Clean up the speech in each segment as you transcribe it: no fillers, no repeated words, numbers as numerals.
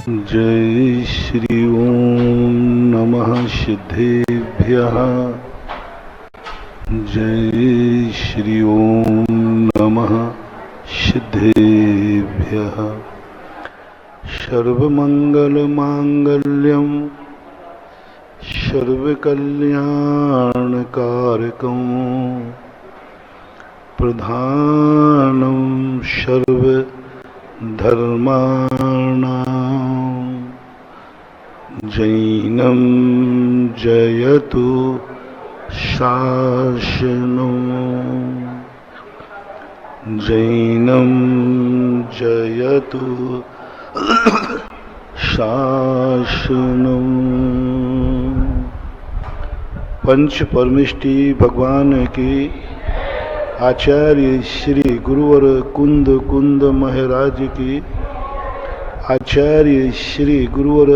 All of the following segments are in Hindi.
जय श्री ओम नमः सिद्धेभ्यः। जय श्री ओम नमः सिद्धेभ्यः। सर्वमंगलमांगल्यं सर्वकल्याणकारकं प्रधानं सर्वधर्माणां जैनं जयतु शासनं। जैनं जयतु शासनम। पंच परमिष्टि भगवान की आचार्य श्री गुरुवर कुंद कुंद महाराज की, आचार्य श्री गुरुवर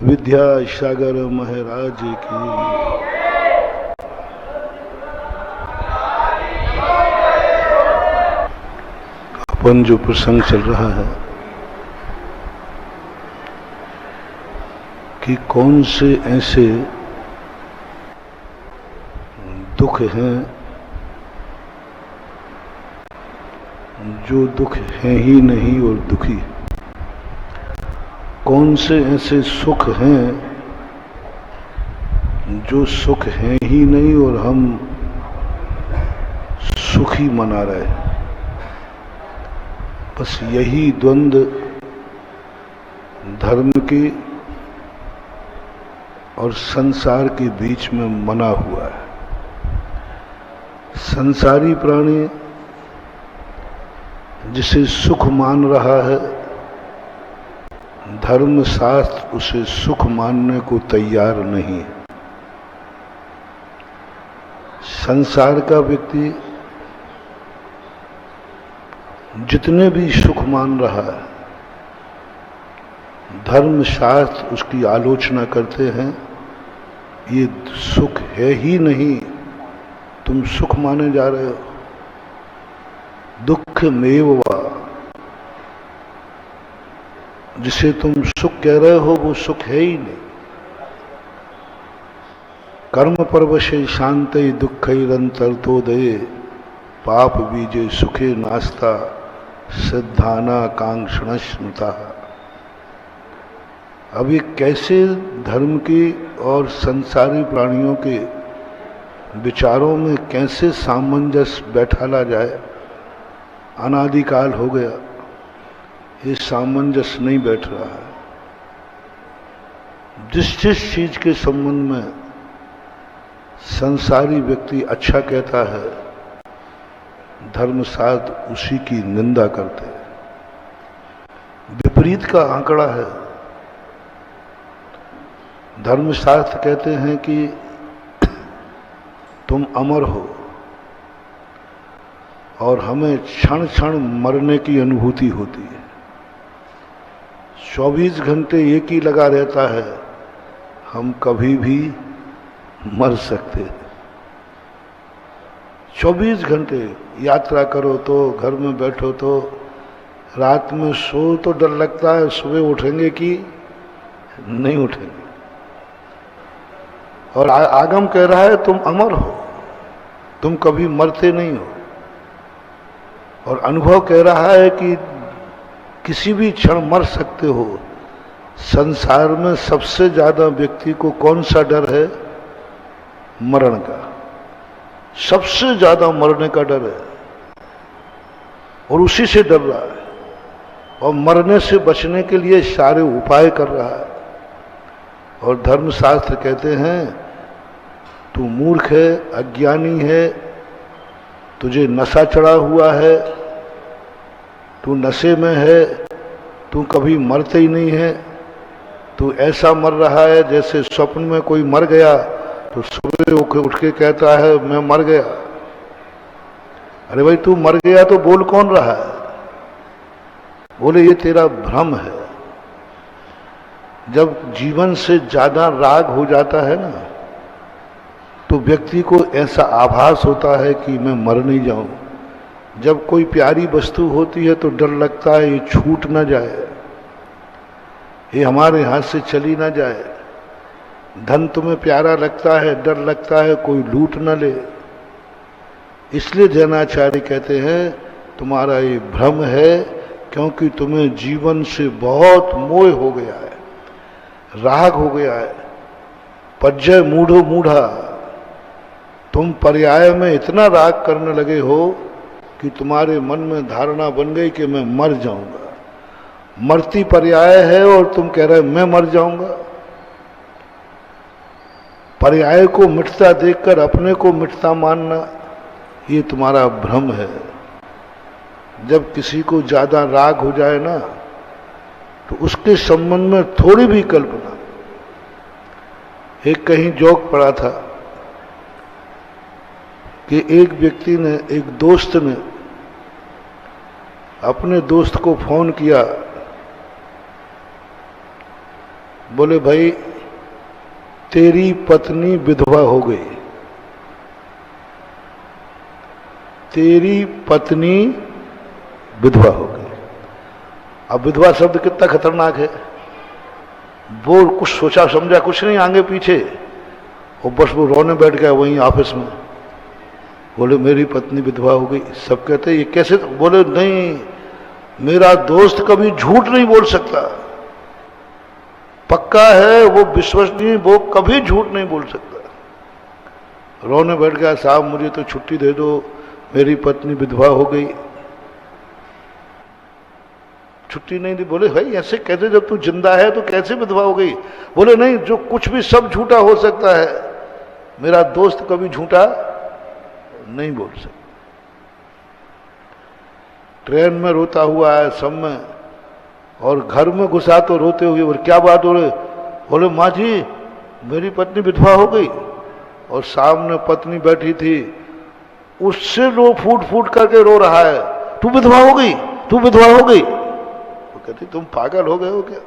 विद्यासागर महाराज की। अपन जो प्रसंग चल रहा है कि कौन से ऐसे दुख हैं जो दुख है ही नहीं और दुखी, कौन से ऐसे सुख हैं जो सुख है ही नहीं और हम सुखी मना रहे हैं। बस यही द्वंद्व धर्म के और संसार के बीच में मना हुआ है। संसारी प्राणी जिसे सुख मान रहा है, धर्मशास्त्र उसे सुख मानने को तैयार नहीं है। संसार का व्यक्ति जितने भी सुख मान रहा है, धर्मशास्त्र उसकी आलोचना करते हैं, ये सुख है ही नहीं, तुम सुख माने जा रहे हो। दुख मेवा, जिसे तुम सुख कह रहे हो वो सुख है ही नहीं। कर्म परवशे शांते दुःखैरंतर्तोदये पाप बीजे सुखे नास्ता सिद्धाना कांक्षण स्मृता। अब ये कैसे धर्म के और संसारी प्राणियों के विचारों में कैसे सामंजस्य बैठाला जाए, अनादिकाल हो गया ये सामंजस्य नहीं बैठ रहा है। जिस जिस चीज के संबंध में संसारी व्यक्ति अच्छा कहता है, धर्मशास्त्र उसी की निंदा करते हैं। विपरीत का आंकड़ा है। धर्मशास्त्र कहते हैं कि तुम अमर हो और हमें क्षण क्षण मरने की अनुभूति होती है। 24 घंटे एक ही लगा रहता है, हम कभी भी मर सकते हैं। 24 घंटे यात्रा करो तो, घर में बैठो तो, रात में सो तो डर लगता है सुबह उठेंगे कि नहीं उठेंगे। और आगम कह रहा है तुम अमर हो, तुम कभी मरते नहीं हो। और अनुभव कह रहा है कि किसी भी क्षण मर सकते हो। संसार में सबसे ज्यादा व्यक्ति को कौन सा डर है? मरण का। सबसे ज्यादा मरने का डर है और उसी से डर रहा है और मरने से बचने के लिए सारे उपाय कर रहा है। और धर्मशास्त्र कहते हैं तू मूर्ख है, अज्ञानी है, तुझे नशा चढ़ा हुआ है, तू नशे में है, तू कभी मरते ही नहीं है, तू ऐसा मर रहा है जैसे स्वप्न में कोई मर गया तो सुबह उठ के कहता है मैं मर गया। अरे भाई तू मर गया तो बोल कौन रहा है? बोले ये तेरा भ्रम है। जब जीवन से ज्यादा राग हो जाता है ना, तो व्यक्ति को ऐसा आभास होता है कि मैं मर नहीं जाऊं। जब कोई प्यारी वस्तु होती है तो डर लगता है ये छूट ना जाए, ये हमारे हाथ से चली ना जाए। धन तुम्हें प्यारा लगता है, डर लगता है कोई लूट न ले। इसलिए जैनाचार्य कहते हैं तुम्हारा ये भ्रम है, क्योंकि तुम्हें जीवन से बहुत मोह हो गया है, राग हो गया है। पज्जय मूढ़ो मूढ़ा, तुम पर्याय में इतना राग करने लगे हो कि तुम्हारे मन में धारणा बन गई कि मैं मर जाऊंगा। मरती पर्याय है और तुम कह रहे मैं मर जाऊंगा। पर्याय को मिटता देखकर अपने को मिटता मानना, ये तुम्हारा भ्रम है। जब किसी को ज्यादा राग हो जाए ना, तो उसके संबंध में थोड़ी भी कल्पना। एक कहीं जोक पड़ा था कि एक व्यक्ति ने, एक दोस्त ने अपने दोस्त को फोन किया, बोले भाई तेरी पत्नी विधवा हो गई, तेरी पत्नी विधवा हो गई। अब विधवा शब्द कितना खतरनाक है। वो कुछ सोचा समझा कुछ नहीं आगे पीछे, और बस वो रोने बैठ गया वहीं ऑफिस में। बोले मेरी पत्नी विधवा हो गई। सब कहते ये कैसे? बोले नहीं, मेरा दोस्त कभी झूठ नहीं बोल सकता, पक्का है वो विश्वसनीय, वो कभी झूठ नहीं बोल सकता। रोने बैठ गया, साहब मुझे तो छुट्टी दे दो, मेरी पत्नी विधवा हो गई। छुट्टी नहीं दी। बोले भाई ऐसे कैसे, जब तू जिंदा है तो कैसे विधवा हो गई? बोले नहीं, जो कुछ भी सब झूठा हो सकता है, मेरा दोस्त कभी झूठा नहीं बोल सकता। ट्रेन में रोता हुआ है सब में, और घर में घुसा तो रोते हुए। और क्या बात हो रही? बोले माँ जी मेरी पत्नी विधवा हो गई। और सामने पत्नी बैठी थी, उससे रो फूट फूट करके रो रहा है, तू विधवा हो गई, तू विधवा हो गई। वो कहती तुम पागल हो गए हो क्या?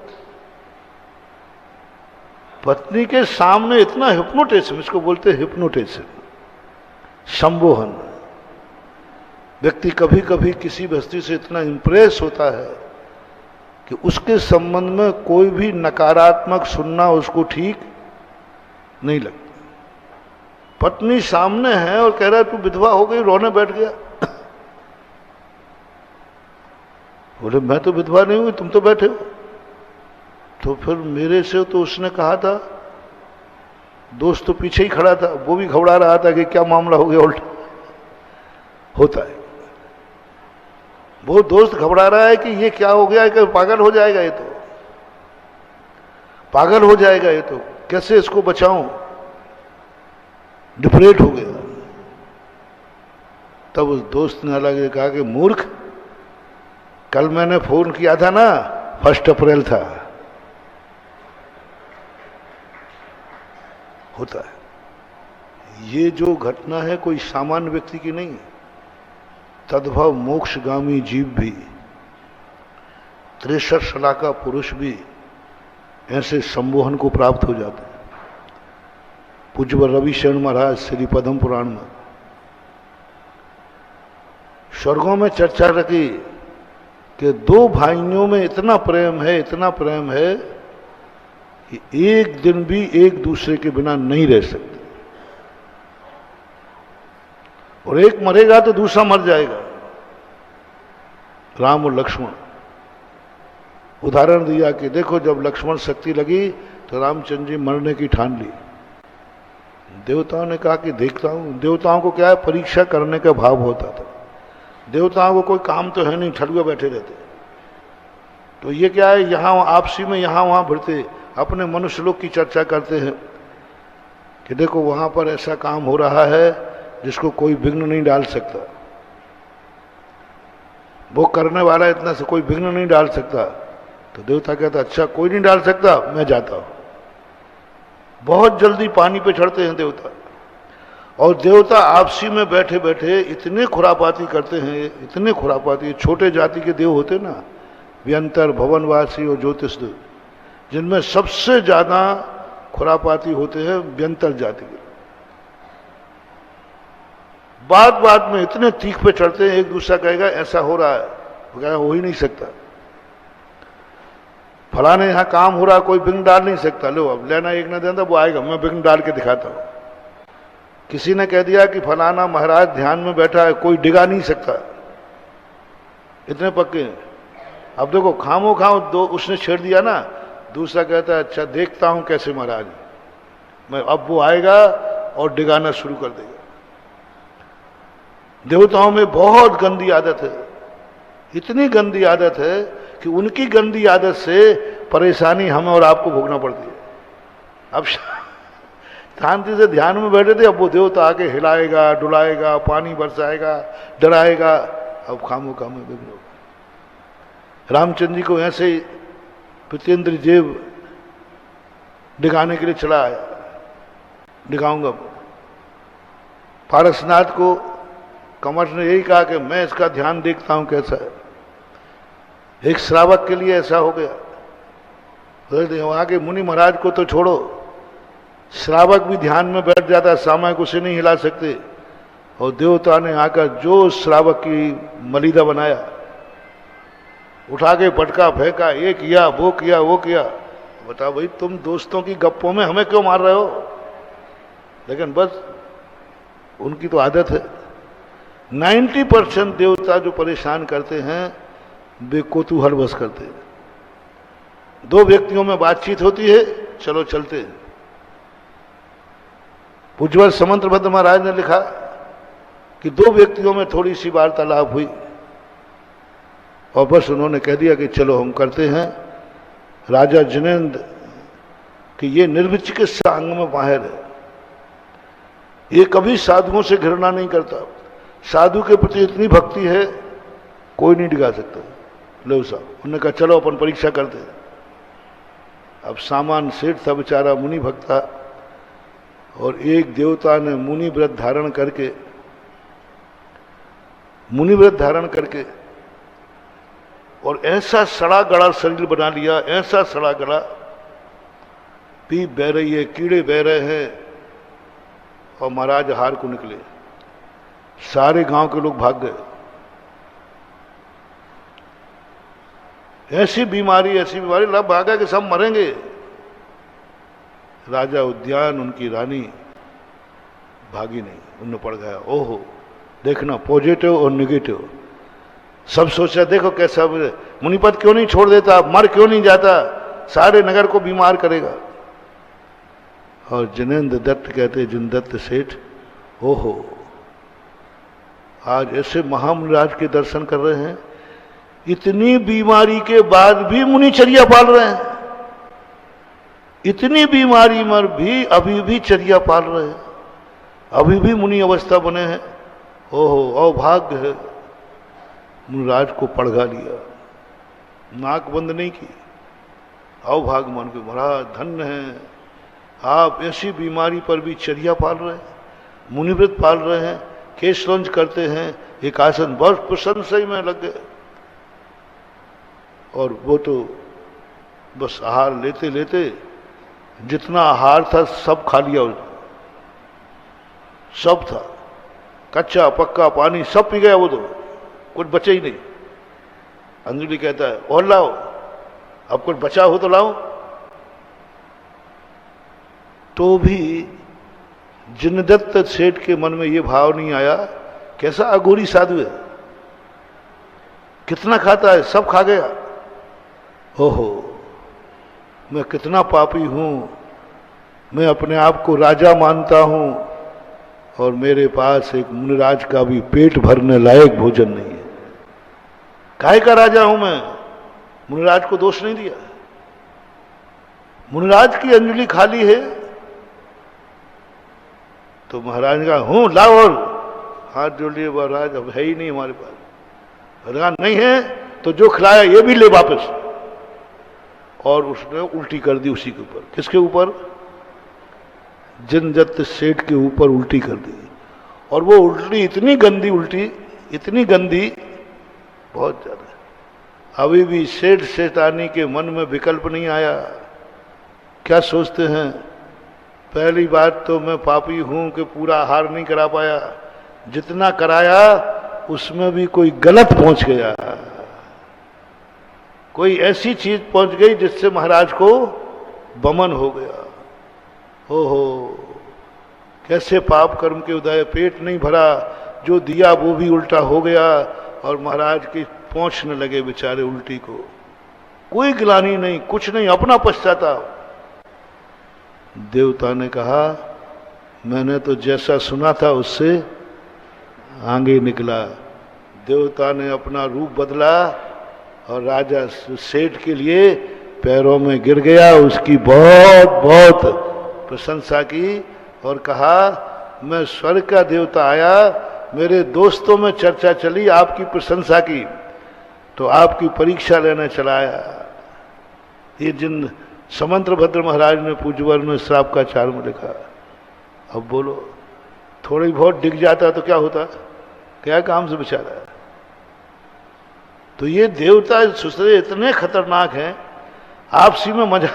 पत्नी के सामने इतना हिप्नोटिज्म, इसको बोलते हैं हिप्नोटिज्म, संमोहन। व्यक्ति कभी कभी किसी वस्तु से इतना इंप्रेस होता है कि उसके संबंध में कोई भी नकारात्मक सुनना उसको ठीक नहीं लगता। पत्नी सामने है और कह रहा है तू विधवा हो गई, रोने बैठ गया। बोले मैं तो विधवा नहीं हुई, तुम तो बैठे हो। तो फिर मेरे से तो उसने कहा था, दोस्त तो पीछे ही खड़ा था, वो भी घबरा रहा था कि क्या मामला हो गया उल्टा। होता है, वो दोस्त घबरा रहा है कि ये क्या हो गया, कि पागल हो जाएगा, ये तो पागल हो जाएगा, ये तो कैसे इसको बचाऊं, डिप्रेट हो गया। तब उस दोस्त ने अलग कहा कि मूर्ख, कल मैंने फोन किया था ना, 1 अप्रैल था। होता है। ये जो घटना है कोई सामान्य व्यक्ति की नहीं है। तद्भव मोक्षगामी जीव भी, 63 साल का पुरुष भी ऐसे सम्मोहन को प्राप्त हो जाते हैं। पूज्य रविशरण महाराज श्री पद्म पुराण में स्वर्गों में चर्चा रखी कि 2 भाइयों में इतना प्रेम है, इतना प्रेम है कि एक दिन भी एक दूसरे के बिना नहीं रह सकते, और एक मरेगा तो दूसरा मर जाएगा। राम और लक्ष्मण उदाहरण दिया कि देखो जब लक्ष्मण शक्ति लगी तो रामचंद्र जी मरने की ठान ली। देवताओं ने कहा कि देखता हूं। देवताओं को क्या है, परीक्षा करने का भाव होता था। देवताओं को कोई काम तो है नहीं, ठलुए बैठे रहते। तो ये क्या है, यहां आपसी में यहां वहां भिड़ते, अपने मनुष्य लोग की चर्चा करते हैं कि देखो वहां पर ऐसा काम हो रहा है जिसको कोई विघ्न नहीं डाल सकता, वो करने वाला इतना से कोई विघ्न नहीं डाल सकता। तो देवता कहता अच्छा कोई नहीं डाल सकता, मैं जाता हूं। बहुत जल्दी पानी पे चढ़ते हैं देवता। और देवता आपसी में बैठे बैठे इतने खुरापाती करते हैं, इतने खुरापाती। छोटे जाति के देव होते ना, व्यंतर, भवनवासी और ज्योतिष देव, जिनमें सबसे ज्यादा खुरापाती होते हैं व्यंतर जाति के। बात बात में इतने तीख पे चढ़ते हैं, एक दूसरा कहेगा ऐसा हो रहा है, वो कहेगा हो ही नहीं सकता। फलाने यहाँ काम हो रहा, कोई विघ्न डाल नहीं सकता। लो अब लेना एक ना देना, वो आएगा, मैं विघ्न डाल के दिखाता हूँ। किसी ने कह दिया कि फलाना महाराज ध्यान में बैठा है, कोई डिगा नहीं सकता, इतने पक्के हैं। अब देखो खामो खाओ, दो उसने छेड़ दिया ना, दूसरा कहता है अच्छा देखता हूं कैसे महाराज मैं, अब वो आएगा और डिगाना शुरू कर देगा। देवताओं में बहुत गंदी आदत है, इतनी गंदी आदत है कि उनकी गंदी आदत से परेशानी हमें और आपको भोगना पड़ती है। अब शांति से ध्यान में बैठे थे, अब वो देवता आके हिलाएगा, डुलाएगा, पानी बरसाएगा, डराएगा, अब खामो खामो विघ्न होगा। रामचंद्र जी को ऐसे ही पितेंद्र जेब डिगाने के लिए चला आया, डिगाऊंगा। पारसनाथ को कमर ने यही कहा कि मैं इसका ध्यान देखता हूं कैसा है। एक श्रावक के लिए ऐसा हो गया। वहां के मुनि महाराज को तो छोड़ो, श्रावक भी ध्यान में बैठ जाता है, सामयिक उसे नहीं हिला सकते। और देवता ने आकर जो श्रावक की मलिदा बनाया, उठा के पटका फेंका, ये किया वो किया वो किया। बताओ भाई, तुम दोस्तों की गप्पों में हमें क्यों मार रहे हो? लेकिन बस उनकी तो आदत है। 90% देवता जो परेशान करते हैं वे कौतूहलवश करते हैं। दो व्यक्तियों में बातचीत होती है, चलो चलते हैं। पूज्यवर समंतभद्र महाराज ने लिखा कि दो व्यक्तियों में थोड़ी सी वार्तालाप हुई और बस उन्होंने कह दिया कि चलो हम करते हैं। राजा जिनेंद्र कि ये निर्विचिकित्सा अंग में माहिर है, ये कभी साधुओं से घृणा नहीं करता, साधु के प्रति इतनी भक्ति है कोई नहीं डिगा सकता। लो साहब, उन्होंने कहा चलो अपन परीक्षा करते हैं। अब सामान सेठ था बेचारा, मुनि भक्त था, और एक देवता ने मुनि व्रत धारण करके और ऐसा सड़ा गड़ा शरीर बना लिया, ऐसा सड़ा गड़ा, पीप बह रही है, कीड़े बह रहे हैं, और महाराज हार को निकले। सारे गांव के लोग भाग गए। ऐसी बीमारी लब भागा कि सब मरेंगे। राजा उद्यान, उनकी रानी भागी नहीं, उन्हें पड़ गया। ओहो, देखना पॉजिटिव और निगेटिव। सब सोचा देखो कैसा मुनिपत क्यों नहीं छोड़ देता, मर क्यों नहीं जाता, सारे नगर को बीमार करेगा। और जिनेंद्र दत्त कहते, जिन दत्त सेठ, ओहो आज ऐसे महामुनिराज के दर्शन कर रहे हैं, इतनी बीमारी के बाद भी मुनिचर्या पाल रहे हैं, इतनी बीमारी में भी अभी भी चर्या पाल रहे हैं, अभी भी मुनि अवस्था बने हैं। ओहो अभाग्य है। मुनिराज को पड़गा लिया, नाक बंद नहीं की, अभाग मान के, महाराज धन्य है आप, ऐसी बीमारी पर भी चर्या पाल रहे हैं, मुनिव्रत पाल रहे हैं, केश लंच करते हैं, एक आसन, बहुत प्रशंसा ही में लग गए। और वो तो बस आहार लेते लेते जितना आहार था सब खा लिया उसने, सब था, कच्चा पक्का पानी सब पी गया वो तो, कुछ बचे ही नहीं। अंजलि कहता है और लाओ, अब कुछ बचा हो तो लाओ। तो भी जिनदत्त सेठ के मन में ये भाव नहीं आया, कैसा अघोरी साधु है, कितना खाता है, सब खा गया। ओहो मैं कितना पापी हूं, मैं अपने आप को राजा मानता हूं और मेरे पास एक मुनिराज का भी पेट भरने लायक भोजन नहीं है। काहे का राजा हूं मैं? मुनिराज को दोष नहीं दिया, मुनिराज की अंजलि खाली है। तो महाराज ने कहा हूं लाओ, और हाथ जोड़ लिए, महाराज अब है ही नहीं हमारे पास। महाराज नहीं है तो जो खिलाया ये भी ले वापस। और उसने उल्टी कर दी उसी के ऊपर। किसके ऊपर? जिनदत्त सेठ के ऊपर उल्टी कर दी। और वो उल्टी इतनी गंदी, उल्टी इतनी गंदी, बहुत ज्यादा। अभी भी सेठ सेठानी के मन में विकल्प नहीं आया। क्या सोचते हैं? पहली बात तो मैं पापी हूं कि पूरा आहार नहीं करा पाया, जितना कराया उसमें भी कोई गलत पहुंच गया। कोई ऐसी चीज पहुंच गई जिससे महाराज को बमन हो गया। ओहो, कैसे पाप कर्म के उदय, पेट नहीं भरा, जो दिया वो भी उल्टा हो गया, और महाराज की पहुंचने लगे बेचारे उल्टी को। कोई गिलानी नहीं, कुछ नहीं, अपना पश्चाताप। देवता ने कहा मैंने तो जैसा सुना था उससे आगे निकला। देवता ने अपना रूप बदला और राजा सेठ के लिए पैरों में गिर गया, उसकी बहुत बहुत प्रशंसा की और कहा मैं स्वर्ग का देवता आया, मेरे दोस्तों में चर्चा चली, आपकी प्रशंसा की, तो आपकी परीक्षा लेने चला आया। ये जिन समंत्रभद्र महाराज ने पूज्यवर में श्राप का चार में लिखा। अब बोलो, थोड़ी बहुत डिग जाता तो क्या होता, क्या काम से बेचारा। तो ये देवता सुसरे इतने खतरनाक हैं, आपसी में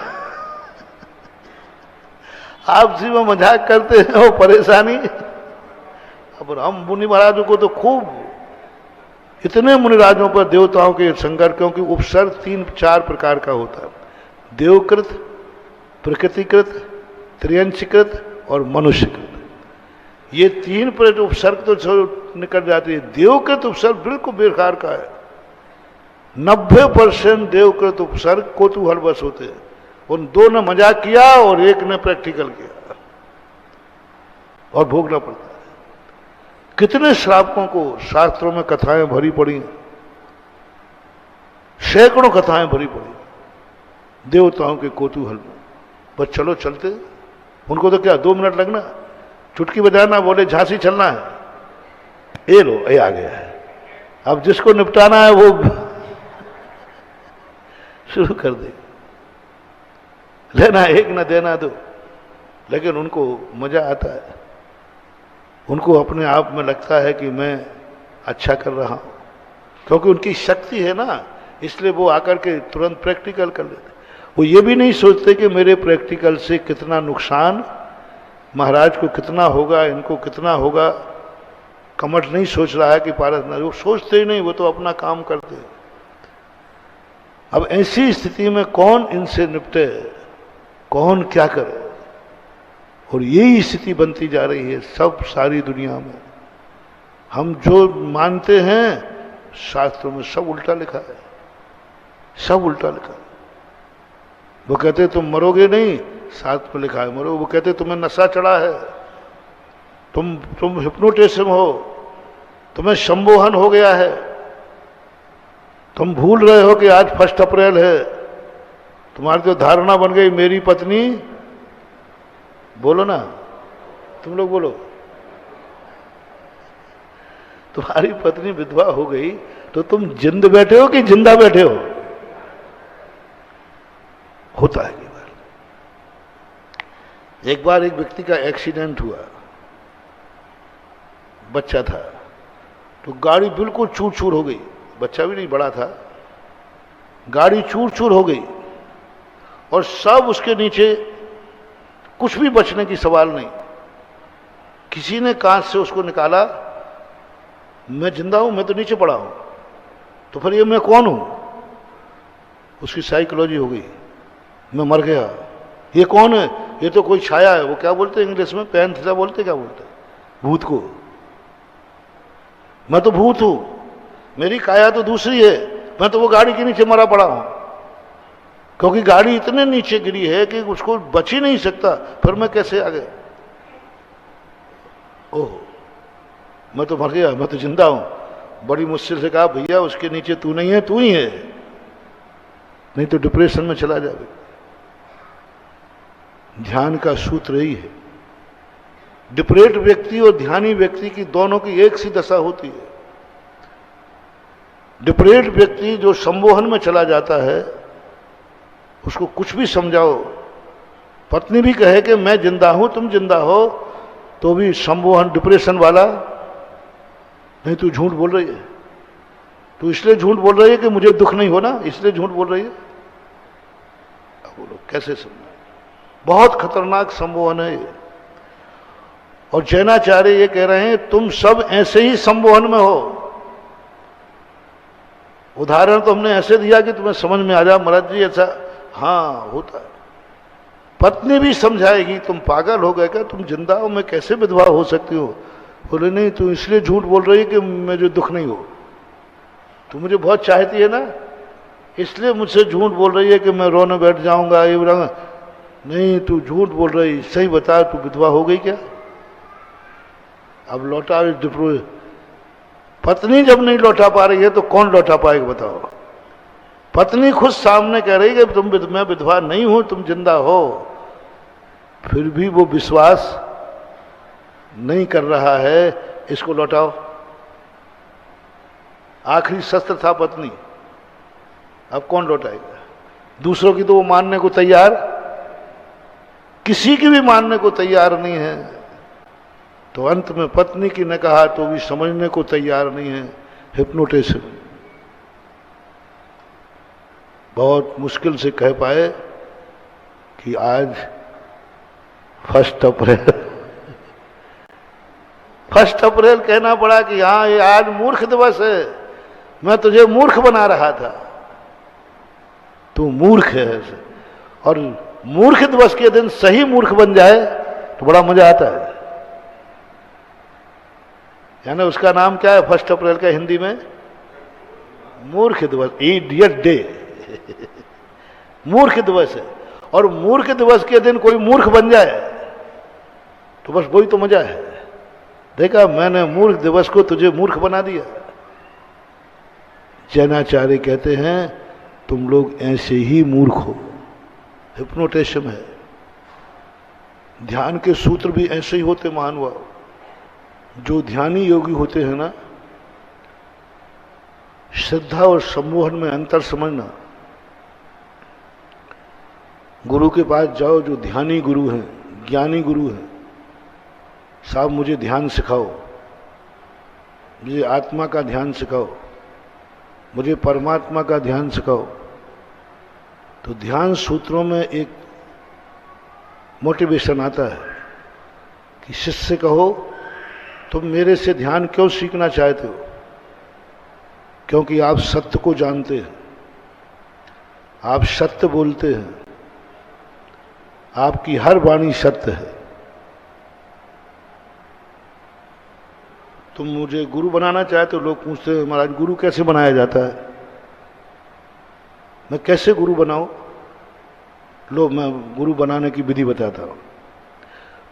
आपसी में मजाक करते हैं वो परेशानी। अब हम मुनि महाराजों को तो खूब, इतने मुनिराजों पर देवताओं के संकर, क्योंकि उपसर्ग 3-4 प्रकार का होता है, देवकृत, प्रकृतिकृत, त्रियंशकृत और मनुष्यकृत। ये 3 पर उपसर्ग तो निकल जाती है। देवकृत उपसर्ग बिल्कुल बेकार का है। 90% देवकृत उपसर्ग कौतूहलवश होते हैं। उन 2 ने मजाक किया और 1 ने प्रैक्टिकल किया और भोगना पड़ता है। कितने श्रावकों को शास्त्रों में कथाएं भरी पड़ी, सैकड़ों कथाएं भरी पड़ी देवताओं के कौतूहल में। बस चलो चलते, उनको तो क्या 2 मिनट लगना, चुटकी बजाना, बोले झांसी चलना है, ये लो ये आ गया है, अब जिसको निपटाना है वो शुरू कर दे, लेना एक न देना दो। लेकिन उनको मजा आता है, उनको अपने आप में लगता है कि मैं अच्छा कर रहा हूं, क्योंकि उनकी शक्ति है ना, इसलिए वो आकर के तुरंत प्रैक्टिकल कर लेते। वो ये भी नहीं सोचते कि मेरे प्रैक्टिकल से कितना नुकसान, महाराज को कितना होगा, इनको कितना होगा। कमठ नहीं सोच रहा है कि पारस न, वो सोचते ही नहीं, वो तो अपना काम करते हैं। अब ऐसी स्थिति में कौन इनसे निपटे, कौन क्या करे, और यही स्थिति बनती जा रही है सब सारी दुनिया में। हम जो मानते हैं शास्त्रों में सब उल्टा लिखा है, सब उल्टा लिखा है। वो कहते तुम मरोगे नहीं, शास्त्र में लिखा है मरो। वो कहते तुम्हें नशा चढ़ा है, तुम हिप्नोटिज्म हो, तुम्हें संमोहन हो गया है, तुम भूल रहे हो कि आज 1 अप्रैल है, तुम्हारी तो धारणा बन गई मेरी पत्नी, बोलो ना, तुम लोग बोलो, तुम्हारी पत्नी विधवा हो गई तो तुम जिंद बैठे हो कि जिंदा बैठे हो। होता है एक बार एक व्यक्ति का एक्सीडेंट हुआ, बच्चा था, तो गाड़ी बिल्कुल चूर चूर हो गई, बच्चा भी नहीं बड़ा था, गाड़ी चूर चूर हो गई और सब उसके नीचे, कुछ भी बचने की सवाल नहीं। किसी ने कांच से उसको निकाला, मैं जिंदा हूं, मैं तो नीचे पड़ा हूं, तो फिर ये मैं कौन हूं? उसकी साइकोलॉजी हो गई, मैं मर गया, ये कौन है? ये तो कोई छाया है। वो क्या बोलते हैं इंग्लिश में, पैंथेरा बोलते, क्या बोलते हैं भूत को। मैं तो भूत हूं, मेरी काया तो दूसरी है, मैं तो वो गाड़ी के नीचे मरा पड़ा हूं, क्योंकि गाड़ी इतने नीचे गिरी है कि उसको बच ही नहीं सकता, फिर मैं कैसे आ गया? ओह, मैं तो मर गया, मैं तो जिंदा हूं। बड़ी मुश्किल से कहा भैया उसके नीचे तू नहीं है, तू ही है, नहीं तो डिप्रेशन में चला जाएगा। ध्यान का सूत्र यही है, डिप्रेट व्यक्ति और ध्यानी व्यक्ति की दोनों की एक सी दशा होती है। डिप्रेट व्यक्ति जो संमोहन में चला जाता है, उसको कुछ भी समझाओ, पत्नी भी कहे कि मैं जिंदा हूं, तुम जिंदा हो, तो भी संमोहन, डिप्रेशन वाला, नहीं तू झूठ बोल रही है, तू इसलिए झूठ बोल रही है कि मुझे दुख नहीं होना, इसलिए झूठ बोल रही है। अब बोलो कैसे समझा? बहुत खतरनाक संमोहन है ये। और जैनाचार्य ये कह रहे हैं तुम सब ऐसे ही संमोहन में हो। उदाहरण तो हमने ऐसे दिया कि तुम्हें समझ में आ जाए महाराज जी ऐसा, हाँ होता है। पत्नी भी समझाएगी तुम पागल हो गए क्या, तुम जिंदा हो, मैं कैसे विधवा हो सकती हो। बोले नहीं तू इसलिए झूठ बोल रही है कि मुझे दुख नहीं हो, तू मुझे बहुत चाहती है ना, इसलिए मुझसे झूठ बोल रही है कि मैं रोने बैठ जाऊंगा ये बोला। नहीं तू झूठ बोल रही, सही बता तू विधवा हो गई क्या। अब लौटा, पत्नी जब नहीं लौटा पा रही है तो कौन लौटा पाएगा बताओ। पत्नी खुद सामने कह रही है कि मैं विधवा नहीं हूं, तुम जिंदा हो, फिर भी वो विश्वास नहीं कर रहा है, इसको लौटाओ। आखिरी शस्त्र था पत्नी, अब कौन लौटाएगा। दूसरों की तो वो मानने को तैयार, किसी की भी मानने को तैयार नहीं है। तो अंत में पत्नी की ने कहा तो भी समझने को तैयार नहीं है। हिप्नोटिज्म बहुत मुश्किल से कह पाए कि आज 1 अप्रैल 1 अप्रैल कहना पड़ा कि हाँ ये आज मूर्ख दिवस है, मैं तुझे मूर्ख बना रहा था, तू मूर्ख है। और मूर्ख दिवस के दिन सही मूर्ख बन जाए तो बड़ा मजा आता है। यानी उसका नाम क्या है 1 अप्रैल का हिंदी में, मूर्ख दिवस, इडियट डे मूर्ख दिवस है। और मूर्ख दिवस के दिन कोई मूर्ख बन जाए तो बस वही तो मजा है। देखा मैंने मूर्ख दिवस को तुझे मूर्ख बना दिया। जैनाचार्य कहते हैं तुम लोग ऐसे ही मूर्ख हो। हिप्नोटिज्म है। ध्यान के सूत्र भी ऐसे ही होते महानुभाव। जो ध्यानी योगी होते हैं ना, श्रद्धा और सम्मोहन में अंतर समझना। गुरु के पास जाओ जो ध्यानी गुरु हैं, ज्ञानी गुरु हैं, साहब मुझे ध्यान सिखाओ, मुझे आत्मा का ध्यान सिखाओ, मुझे परमात्मा का ध्यान सिखाओ। तो ध्यान सूत्रों में एक मोटिवेशन आता है कि शिष्य से कहो तुम मेरे से ध्यान क्यों सीखना चाहते हो, क्योंकि आप सत्य को जानते हैं, आप सत्य बोलते हैं, आपकी हर वाणी सत्य है। तुम मुझे गुरु बनाना चाहते हो। लोग पूछते हैं महाराज गुरु कैसे बनाया जाता है, मैं कैसे गुरु बनाऊं। लो मैं गुरु बनाने की विधि बताता हूं।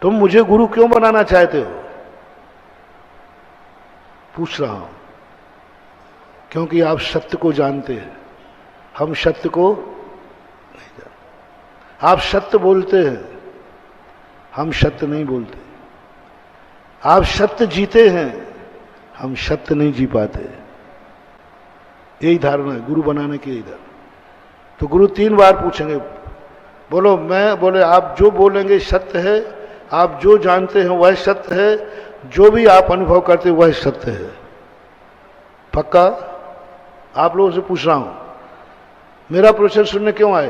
तुम मुझे गुरु क्यों बनाना चाहते हो, पूछ रहा हूं। क्योंकि आप सत्य को जानते हैं, हम सत्य को नहीं जानते। आप सत्य बोलते हैं, हम सत्य नहीं बोलते। आप सत्य जीते हैं, हम सत्य नहीं जी पाते। यही धारणा है गुरु बनाने की, यही धारणा। तो गुरु 3 बार पूछेंगे, बोलो मैं, बोले आप जो बोलेंगे सत्य है, आप जो जानते हैं वह सत्य है, जो भी आप अनुभव करते हैं वह सत्य है। पक्का? आप लोगों से पूछ रहा हूं, मेरा प्रवचन सुनने क्यों आए,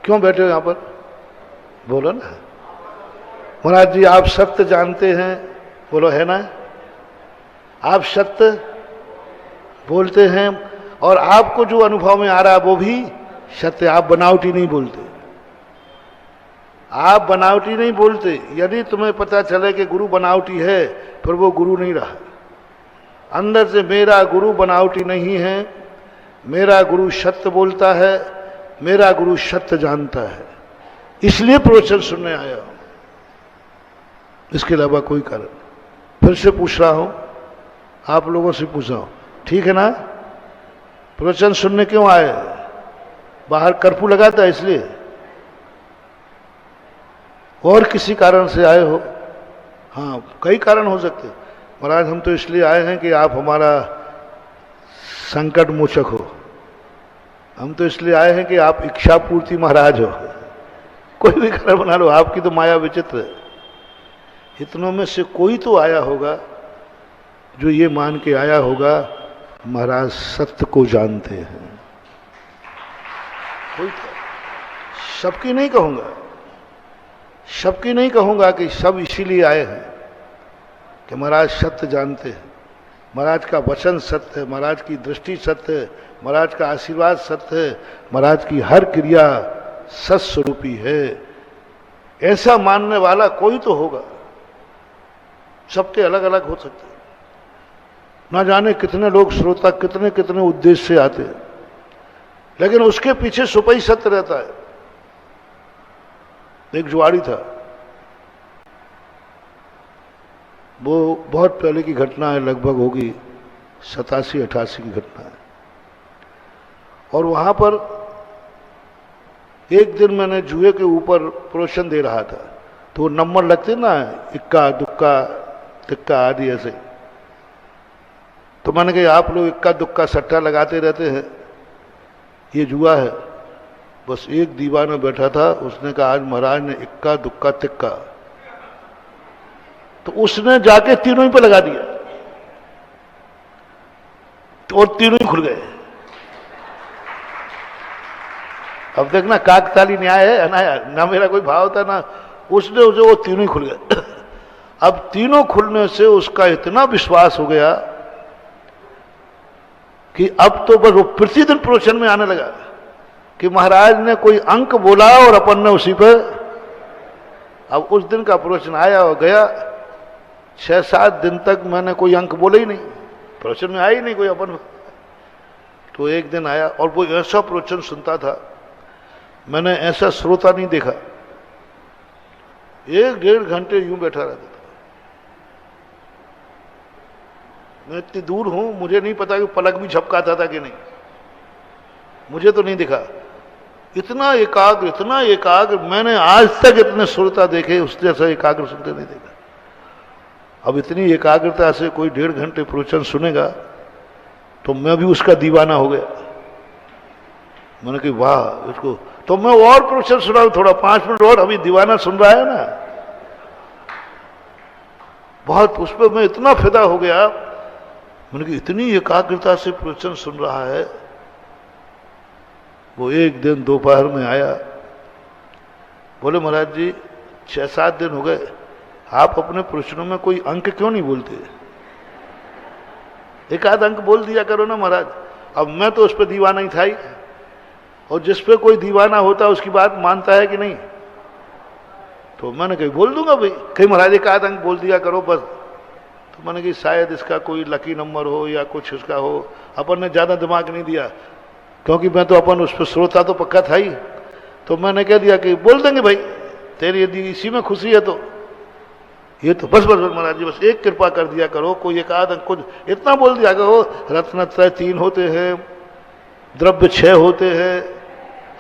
क्यों बैठे हो यहां पर, बोलो ना। महाराज जी आप सत्य जानते हैं, बोलो है ना। आप सत्य बोलते हैं और आपको जो अनुभव में आ रहा है वो भी सत्य। आप बनावटी नहीं बोलते, आप बनावटी नहीं बोलते। यदि तुम्हें पता चले कि गुरु बनावटी है फिर वो गुरु नहीं रहा। अंदर से मेरा गुरु बनावटी नहीं है, मेरा गुरु सत्य बोलता है, मेरा गुरु सत्य जानता है, इसलिए प्रवचन सुनने आया हूं, इसके अलावा कोई कारण। फिर से पूछ रहा हूं, आप लोगों से पूछ रहा हूं, ठीक है ना। प्रवचन सुनने क्यों आए, बाहर कर्फ्यू लगा था इसलिए, और किसी कारण से आए हो। हाँ कई कारण हो सकते। महाराज हम तो इसलिए आए हैं कि आप हमारा संकट मोचक हो, हम तो इसलिए आए हैं कि आप इच्छा पूर्ति महाराज हो। कोई भी कारण बना लो, आपकी तो माया विचित्र है। इतनों में से कोई तो आया होगा जो ये मान के आया होगा महाराज सत्य को जानते हैं। कोई तो, सबकी नहीं कहूंगा, सबकी नहीं कहूंगा कि सब इसीलिए आए हैं कि महाराज सत्य जानते हैं। महाराज का वचन सत्य है, महाराज की दृष्टि सत्य है, महाराज का आशीर्वाद सत्य है, महाराज की हर क्रिया सत स्वरूपी है। ऐसा मानने वाला कोई तो होगा, सबके अलग अलग हो सकते हैं। ना जाने कितने लोग श्रोता कितने कितने उद्देश्य से आते हैं, लेकिन उसके पीछे सुपई सत्य रहता है। एक जुआड़ी था, वो बहुत पहले की घटना है, लगभग होगी 87-88 की घटना है। और वहां पर एक दिन मैंने जुए के ऊपर प्रवचन दे रहा था, तो वो नंबर लगते ना, इक्का दुक्का तिक्का आदि ऐसे। तो मैंने कहा आप लोग इक्का दुक्का सट्टा लगाते रहते हैं, ये जुआ है। बस एक दीवाना बैठा था, उसने कहा आज महाराज ने इक्का दुक्का तिक्का, तो उसने जाके तीनों ही पे लगा दिया, तो और तीनों ही खुल गए। अब देखना काकताली न्याय है ना मेरा कोई भाव था ना उसने, उसे वो तीनों ही खुल गए। अब तीनों खुलने से उसका इतना विश्वास हो गया कि अब तो बस वो प्रतिदिन प्रवचन में आने लगा कि महाराज ने कोई अंक बोला और अपन ने उसी पर। अब उस दिन का प्रवचन आया और गया, 6-7 दिन तक मैंने कोई अंक बोले ही नहीं, प्रवचन में आया ही नहीं कोई अपन। तो एक दिन आया और वो ऐसा प्रवचन सुनता था, मैंने ऐसा श्रोता नहीं देखा, 1-1.5 घंटे यूं बैठा रहता था। मैं इतनी दूर हूं, मुझे नहीं पता कि पलक भी झपकाता था कि नहीं, मुझे तो नहीं दिखा। इतना एकाग्र मैंने आज तक इतने श्रोता देखे, उस जैसा एकाग्र सुनते नहीं देखा। अब इतनी एकाग्रता से कोई 1.5 घंटे प्रवचन सुनेगा, तो मैं भी उसका दीवाना हो गया। मैंने कहा वाह इसको, तो मैं और प्रवचन सुनाऊं थोड़ा, 5 मिनट और, अभी दीवाना सुन रहा है ना। बहुत उस पर मैं इतना फिदा हो गया, मैंने कहा इतनी एकाग्रता से प्रवचन सुन रहा है। वो एक दिन दोपहर में आया, बोले महाराज जी 6-7 दिन हो गए, आप अपने प्रवचनों में कोई अंक क्यों नहीं बोलते? एक आध अंक बोल दिया करो ना महाराज। अब मैं तो उस पर दीवाना ही था ही, और जिस पे कोई दीवाना होता है उसकी बात मानता है कि नहीं। तो मैंने कही बोल दूंगा भाई, कहीं महाराज एक आध अंक बोल दिया करो बस। तो मैंने कही शायद इसका कोई लकी नंबर हो या कुछ उसका हो, अपन ने ज्यादा दिमाग नहीं दिया, क्योंकि मैं तो अपन उस पर श्रोता तो पक्का था ही। तो मैंने कह दिया कि बोल देंगे भाई, तेरी यदि इसी में खुशी है तो ये तो बस महाराज जी बस एक कृपा कर दिया करो, कोई एक आध अंक कुछ इतना बोल दिया करो। रत्नत्रय 3 होते हैं, द्रव्य 6 होते हैं,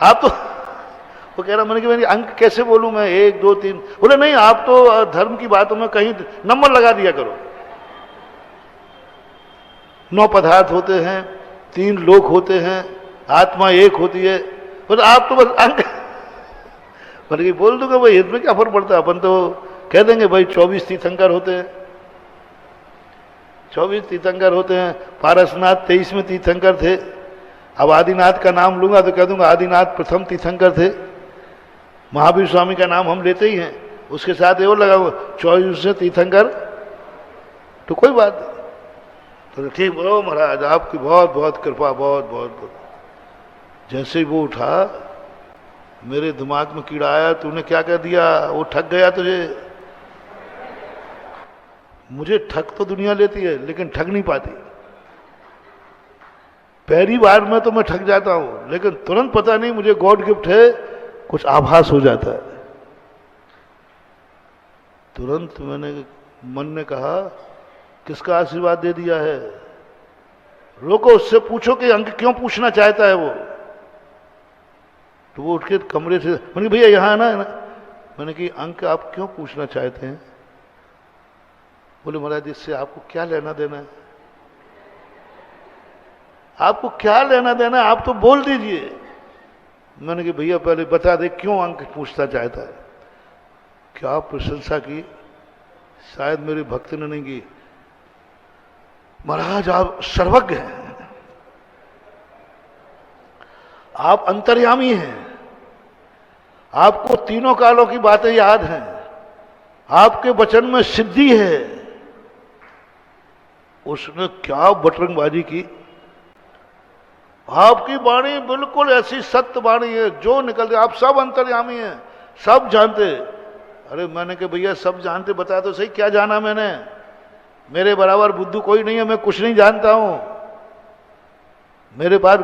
आप तो वो कह रहा, मैंने कि अंक कैसे बोलूं मैं, 1 2 3। बोले नहीं आप तो धर्म की बातों में कहीं नंबर लगा दिया करो। 9 पदार्थ होते हैं, 3 लोक होते हैं, आत्मा 1 होती है, बोले आप तो बस अंक। मैंने बोल दूंगा भाई, इसमें क्या फर्क पड़ता है, अपन तो कह देंगे भाई 24 तीर्थंकर होते हैं, 24 तीर्थंकर होते हैं। पारसनाथ 23वें तीर्थंकर थे। अब आदिनाथ का नाम लूंगा तो कह दूंगा आदिनाथ प्रथम तीर्थंकर थे। महावीर स्वामी का नाम हम लेते ही हैं, उसके साथ ये लगा 24वें तीर्थंकर, तो कोई बात नहीं। तो ठीक बोलो महाराज आपकी बहुत बहुत कृपा, बहुत बहुत बहुत। जैसे ही वो उठा, मेरे दिमाग में कीड़ा आया, तूने क्या कह दिया, वो ठग गया तुझे। मुझे ठग तो दुनिया लेती है लेकिन ठग नहीं पाती। पहली बार में तो मैं ठग जाता हूं, लेकिन तुरंत पता नहीं मुझे गॉड गिफ्ट है, कुछ आभास हो जाता है। तुरंत मैंने मन ने कहा किसका आशीर्वाद दे दिया है, रोको उससे पूछो कि अंक क्यों पूछना चाहता है वो। तो वो उठ के कमरे से, मैंने भैया यहाँ है ना, मैंने कि अंक आप क्यों पूछना चाहते हैं? बोले महाराज इससे आपको क्या लेना देना है, आपको क्या लेना देना है, आप तो बोल दीजिए। मैंने कि भैया पहले बता दे क्यों अंक पूछना चाहता है। क्या प्रशंसा की, शायद मेरे भक्त ने नहीं की। महाराज आप सर्वज्ञ हैं, आप अंतर्यामी हैं, आपको तीनों कालों की बातें याद हैं, आपके वचन में सिद्धि है, उसने क्या बटरंगबाजी की। आपकी वाणी बिल्कुल ऐसी सत्य वाणी है, जो निकलते आप सब अंतर्यामी हैं, सब जानते। अरे मैंने कहा भैया सब जानते, बता तो सही क्या जाना मैंने, मेरे बराबर बुद्धू कोई नहीं है, मैं कुछ नहीं जानता हूं मेरे पास।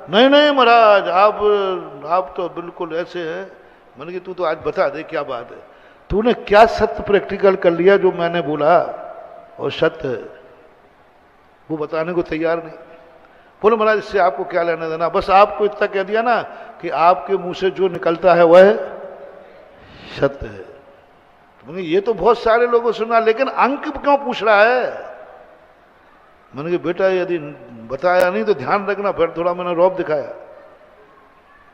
नहीं नहीं महाराज आप तो बिल्कुल ऐसे हैं। मैंने कहा तू तो आज बता दे क्या बात है, तूने क्या सत्य प्रैक्टिकल कर लिया जो मैंने बोला और सत्य है, वो बताने को तैयार नहीं। बोले महाराज इससे आपको क्या लेना देना, बस आपको इतना कह दिया ना कि आपके मुंह से जो निकलता है वह सत्य है। तो ये तो बहुत सारे लोगों सुना, लेकिन अंक क्यों पूछ रहा है। मैंने कहा बेटा यदि बताया नहीं तो ध्यान रखना। फिर थोड़ा मैंने रौब दिखाया,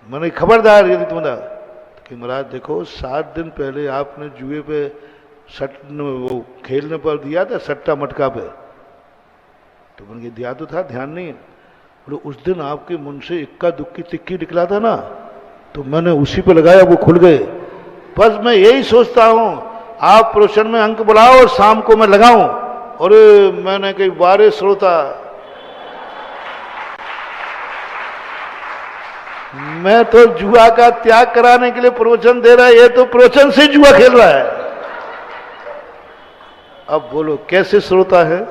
मैंने खबरदार यदि तुमने कि महाराज देखो 7 दिन पहले आपने जुए पे वो खेलने पर दिया था, सट्टा मटका पे। तो मैंने दिया तो था, ध्यान नहीं। बोले उस दिन आपके मुंह से इक्का दुक्की तिक्की निकला था ना, तो मैंने उसी पे लगाया, वो खुल गए। बस मैं यही सोचता हूं आप प्रवचन में अंक बुलाओ और शाम को मैं लगाऊं। और मैंने कई बारे श्रोता, मैं तो जुआ का त्याग कराने के लिए प्रवचन दे रहा है, ये तो प्रवचन से जुआ खेल रहा है। अब बोलो कैसे श्रोता है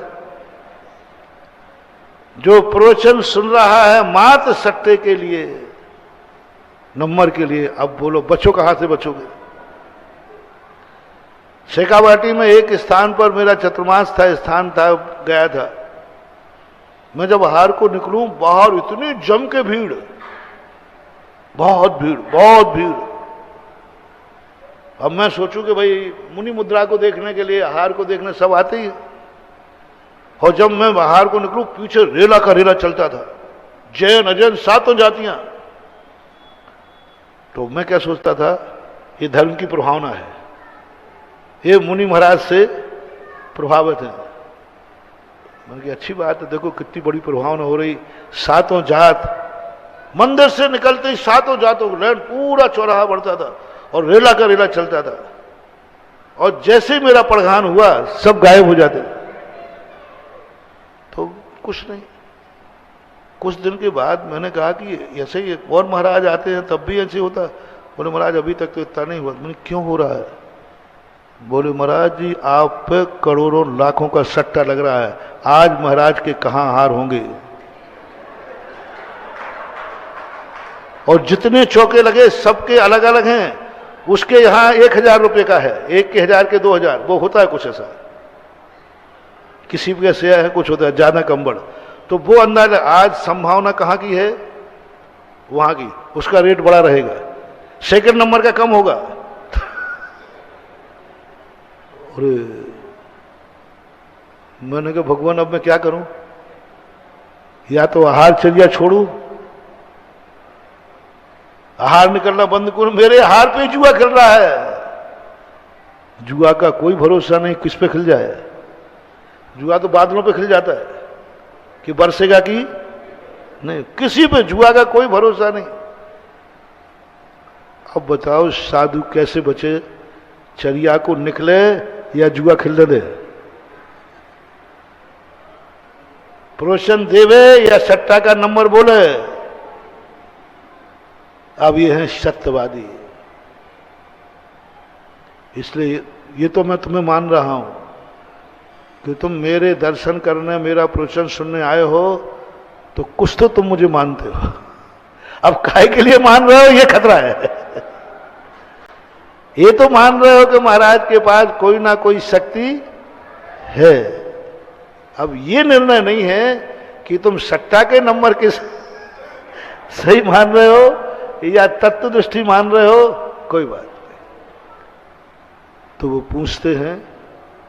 जो प्रवचन सुन रहा है मात्र सट्टे के लिए, नंबर के लिए। अब बोलो बचो कहां से बचोगे। शेखावाटी में एक स्थान पर मेरा चतुर्मास था, स्थान था, गया था। मैं जब हार को निकलूं बाहर इतनी जम के भीड़, बहुत भीड़, बहुत भीड़। अब मैं सोचूं कि भाई मुनि मुद्रा को देखने के लिए, हार को देखने सब आते ही। और जब मैं बाहर को निकलूं पीछे रेला का रेला चलता था, जैन अजैन सातों जातियां। तो मैं क्या सोचता था, ये धर्म की प्रभावना है, ये मुनि महाराज से प्रभावित है। मैंने कहा अच्छी बात है, देखो कितनी बड़ी प्रभावना हो रही। सातों जात मंदिर से निकलते ही सातों जातों को लैंड पूरा चौराहा बढ़ता था और रेला का रेला चलता था। और जैसे ही मेरा प्रधान हुआ सब गायब हो जाते। तो कुछ नहीं, कुछ दिन के बाद मैंने कहा कि ऐसे ही और महाराज आते हैं तब भी ऐसे होता। बोले महाराज अभी तक तो इतना नहीं हुआ। मैंने क्यों हो रहा है। बोले महाराज जी आप पे करोड़ों लाखों का सट्टा लग रहा है, आज महाराज के कहां हार होंगे। और जितने चौके लगे सबके अलग अलग हैं। उसके यहां 1000 रुपए का है, एक के 1000 के 2000, वो होता है कुछ ऐसा, किसी के शेयर है कुछ होता है ज्यादा कम बढ़। तो वो अंदाजा आज संभावना कहां की है, वहां की, उसका रेट बड़ा रहेगा, सेकंड नंबर का कम होगा। और मैंने कहा भगवान अब मैं क्या करूं, या तो आहार चर्या छोड़ू, आहार निकलना बंद करूं, मेरे आहार पे जुआ खेल रहा है। जुआ का कोई भरोसा नहीं किस पे खिल जाए। जुआ तो बादलों पे खिल जाता है कि बरसेगा कि नहीं, किसी पे जुआ का कोई भरोसा नहीं। अब बताओ साधु कैसे बचे, चर्या को निकले या जुआ खिलने दे, प्रवचन देवे या सट्टा का नंबर बोले। अब ये है सत्यवादी। इसलिए ये तो मैं तुम्हें मान रहा हूं कि तुम मेरे दर्शन करने, मेरा प्रवचन सुनने आए हो, तो कुछ तो तुम मुझे मानते हो। अब काहे के लिए मान रहे हो ये खतरा है। ये तो मान रहे हो कि महाराज के पास कोई ना कोई शक्ति है। अब ये निर्णय नहीं है कि तुम सट्टा के नंबर के सही मान रहे हो या तत्व दृष्टि मान रहे हो, कोई बात नहीं। तो वो पूछते हैं,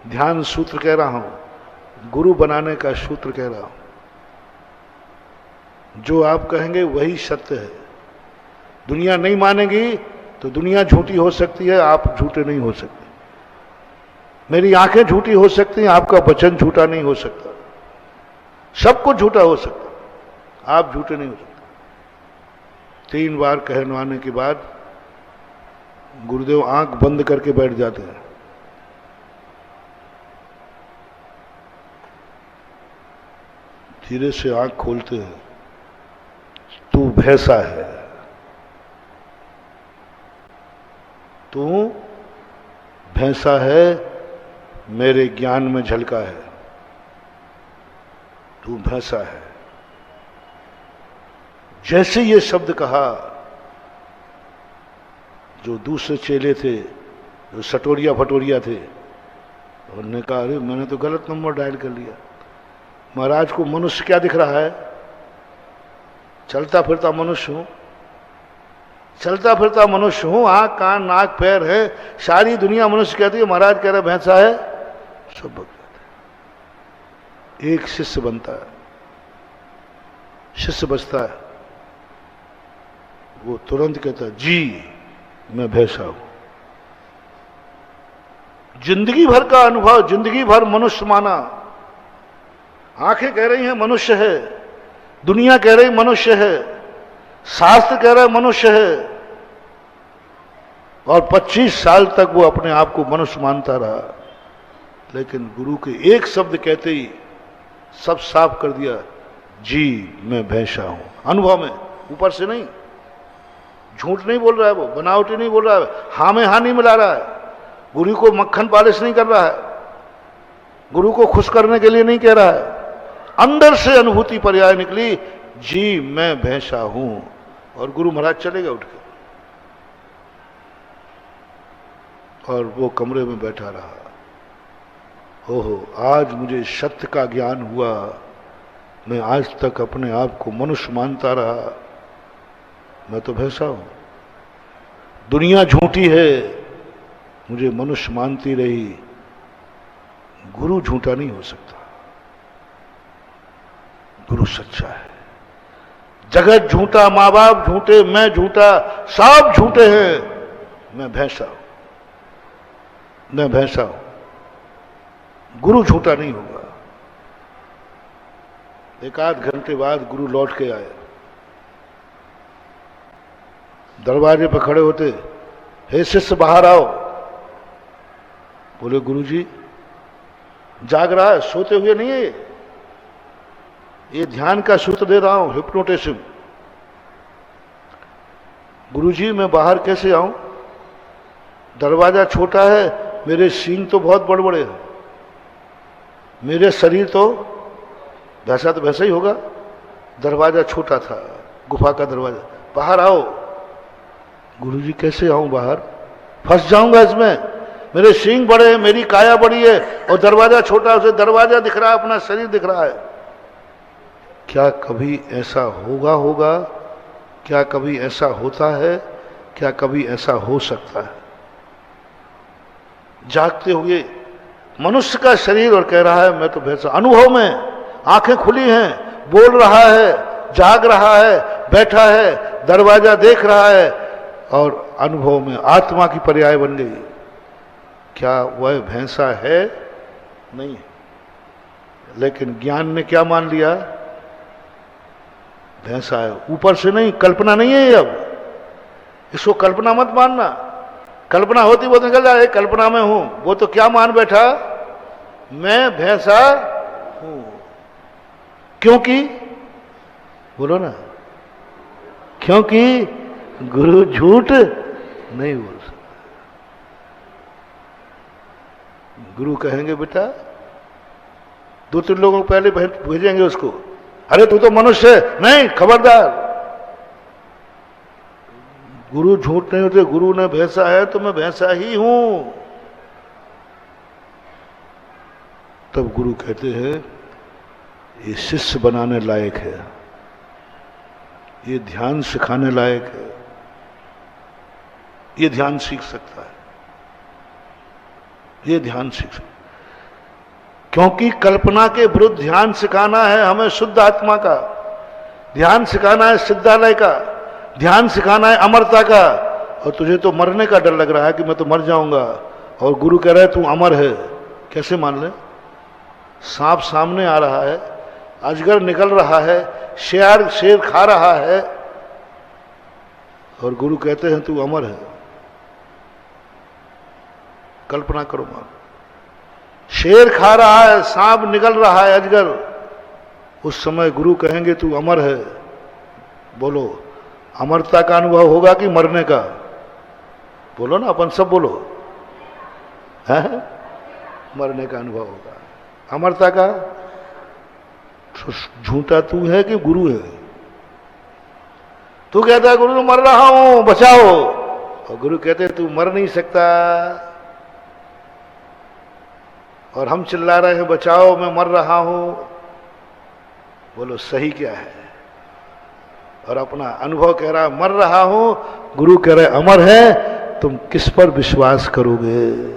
ध्यान सूत्र कह रहा हूं, गुरु बनाने का सूत्र कह रहा हूं। जो आप कहेंगे वही सत्य है। दुनिया नहीं मानेगी तो दुनिया झूठी हो सकती है, आप झूठे नहीं हो सकते। मेरी आंखें झूठी हो सकती हैं, आपका वचन झूठा नहीं हो सकता। सब कुछ झूठा हो सकता, आप झूठे नहीं हो सकते। 3 बार कहलवाने के बाद गुरुदेव आंख बंद करके बैठ जाते हैं। धीरे से आंख खोलते हैं, तू भैंसा है, तू भैंसा है, मेरे ज्ञान में झलका है, तू भैंसा है। जैसे ये शब्द कहा, जो दूसरे चेले थे, जो सटोरिया फटोरिया थे, उन्होंने कहा अरे मैंने तो गलत नंबर डायल कर लिया। महाराज को मनुष्य क्या दिख रहा है? चलता फिरता मनुष्य हूं, चलता फिरता मनुष्य हूं, आंख कान नाक पैर है, सारी दुनिया मनुष्य कहती है, महाराज कह रहे भैंसा है, सब भक्त कहते हैं। एक शिष्य बनता है, शिष्य बचता है, वो तुरंत कहता है जी मैं भैंसा हूं। जिंदगी भर का अनुभव, जिंदगी भर मनुष्य माना, आंखें कह रही हैं मनुष्य है, दुनिया कह रही मनुष्य है, शास्त्र कह रहा है मनुष्य है, और 25 साल तक वो अपने आप को मनुष्य मानता रहा। लेकिन गुरु के एक शब्द कहते ही सब साफ कर दिया, जी मैं भैंसा हूं। अनुभव में, ऊपर से नहीं, झूठ नहीं बोल रहा है, वो बनावटी नहीं बोल रहा है, हाँ में हाँ नहीं मिला रहा है, गुरु को मक्खन पालिश नहीं कर रहा है, गुरु को खुश करने के लिए नहीं कह रहा है, अंदर से अनुभूति पर्याय निकली, जी मैं भैंसा हूं। और गुरु महाराज चले गए उठ के, और वो कमरे में बैठा रहा। ओहो, आज मुझे सत्य का ज्ञान हुआ, मैं आज तक अपने आप को मनुष्य मानता रहा, मैं तो भैंसा हूं। दुनिया झूठी है, मुझे मनुष्य मानती रही, गुरु झूठा नहीं हो सकता, गुरु सच्चा है। जगत झूठा, माँ बाप झूठे, मैं झूठा, सब झूठे हैं, मैं भैंसा हूं, मैं भैंसा हूं। गुरु झूठा नहीं होगा। एक आध घंटे बाद गुरु लौट के आए, दरवाजे पर खड़े होते, हे शिष्य बाहर आओ। बोले गुरु जी जाग रहा है, सोते हुए नहीं है, ये ध्यान का सूत्र दे रहा हूं, हिप्नोटिज्म। गुरु जी मैं बाहर कैसे आऊं? दरवाजा छोटा है, मेरे सींग तो बहुत बड़े बड़े हैं, मेरे शरीर तो वैसा तो वैसा ही होगा, दरवाजा छोटा था, गुफा का दरवाजा, बाहर आओ। गुरु जी कैसे आऊं बाहर? फंस जाऊंगा इसमें, मेरे सींग बड़े हैं, मेरी काया बड़ी है, और दरवाजा छोटा, उसे दरवाजा दिख रहा है, अपना शरीर दिख रहा है। क्या कभी ऐसा होगा? क्या कभी ऐसा होता है? क्या कभी ऐसा हो सकता है? जागते हुए मनुष्य का शरीर और कह रहा है मैं तो भैंसा। अनुभव में आंखें खुली हैं, बोल रहा है, जाग रहा है, बैठा है, दरवाजा देख रहा है, और अनुभव में आत्मा की पर्याय बन गई। क्या वह भैंसा है? नहीं है। लेकिन ज्ञान ने क्या मान लिया? भैंसा है। ऊपर से नहीं, कल्पना नहीं है ये, अब इसको कल्पना मत मानना। कल्पना होती वो निकल जाए, कल्पना में हूं, वो तो क्या मान बैठा, मैं भैंसा हूं। क्योंकि बोलो ना, क्योंकि गुरु झूठ नहीं बोल सकता। गुरु कहेंगे बेटा, 2-3 लोगों को पहले भेजेंगे उसको, अरे तू तो मनुष्य है, नहीं खबरदार, गुरु झूठ नहीं होते, गुरु ने भैंसा है तो मैं भैंसा ही हूं। तब गुरु कहते हैं ये शिष्य बनाने लायक है, ये ध्यान सिखाने लायक है, ये ध्यान सीख सकता है, ये ध्यान सीख सकता है। क्योंकि कल्पना के विरुद्ध ध्यान सिखाना है हमें शुद्ध आत्मा का, ध्यान सिखाना है सिद्धालय का, ध्यान सिखाना है अमरता का। और तुझे तो मरने का डर लग रहा है कि मैं तो मर जाऊंगा, और गुरु कह रहा है तू अमर है, कैसे मान ले? सांप सामने आ रहा है, अजगर निकल रहा है, शेर खा रहा है, और गुरु कहते हैं तू अमर है। कल्पना करो मां, शेर खा रहा है, सांप निकल रहा है, अजगर, उस समय गुरु कहेंगे तू अमर है। बोलो, अमरता का अनुभव होगा कि मरने का? बोलो ना, अपन सब बोलो, है? मरने का अनुभव होगा। अमरता का तो झूठा तू है कि गुरु है? तू कहता है गुरु मर रहा हूं बचाओ, और गुरु कहते तू मर नहीं सकता, और हम चिल्ला रहे हैं बचाओ मैं मर रहा हूं। बोलो सही क्या है? और अपना अनुभव कह रहा है मर रहा हूं, गुरु कह रहे अमर है, तुम किस पर विश्वास करोगे?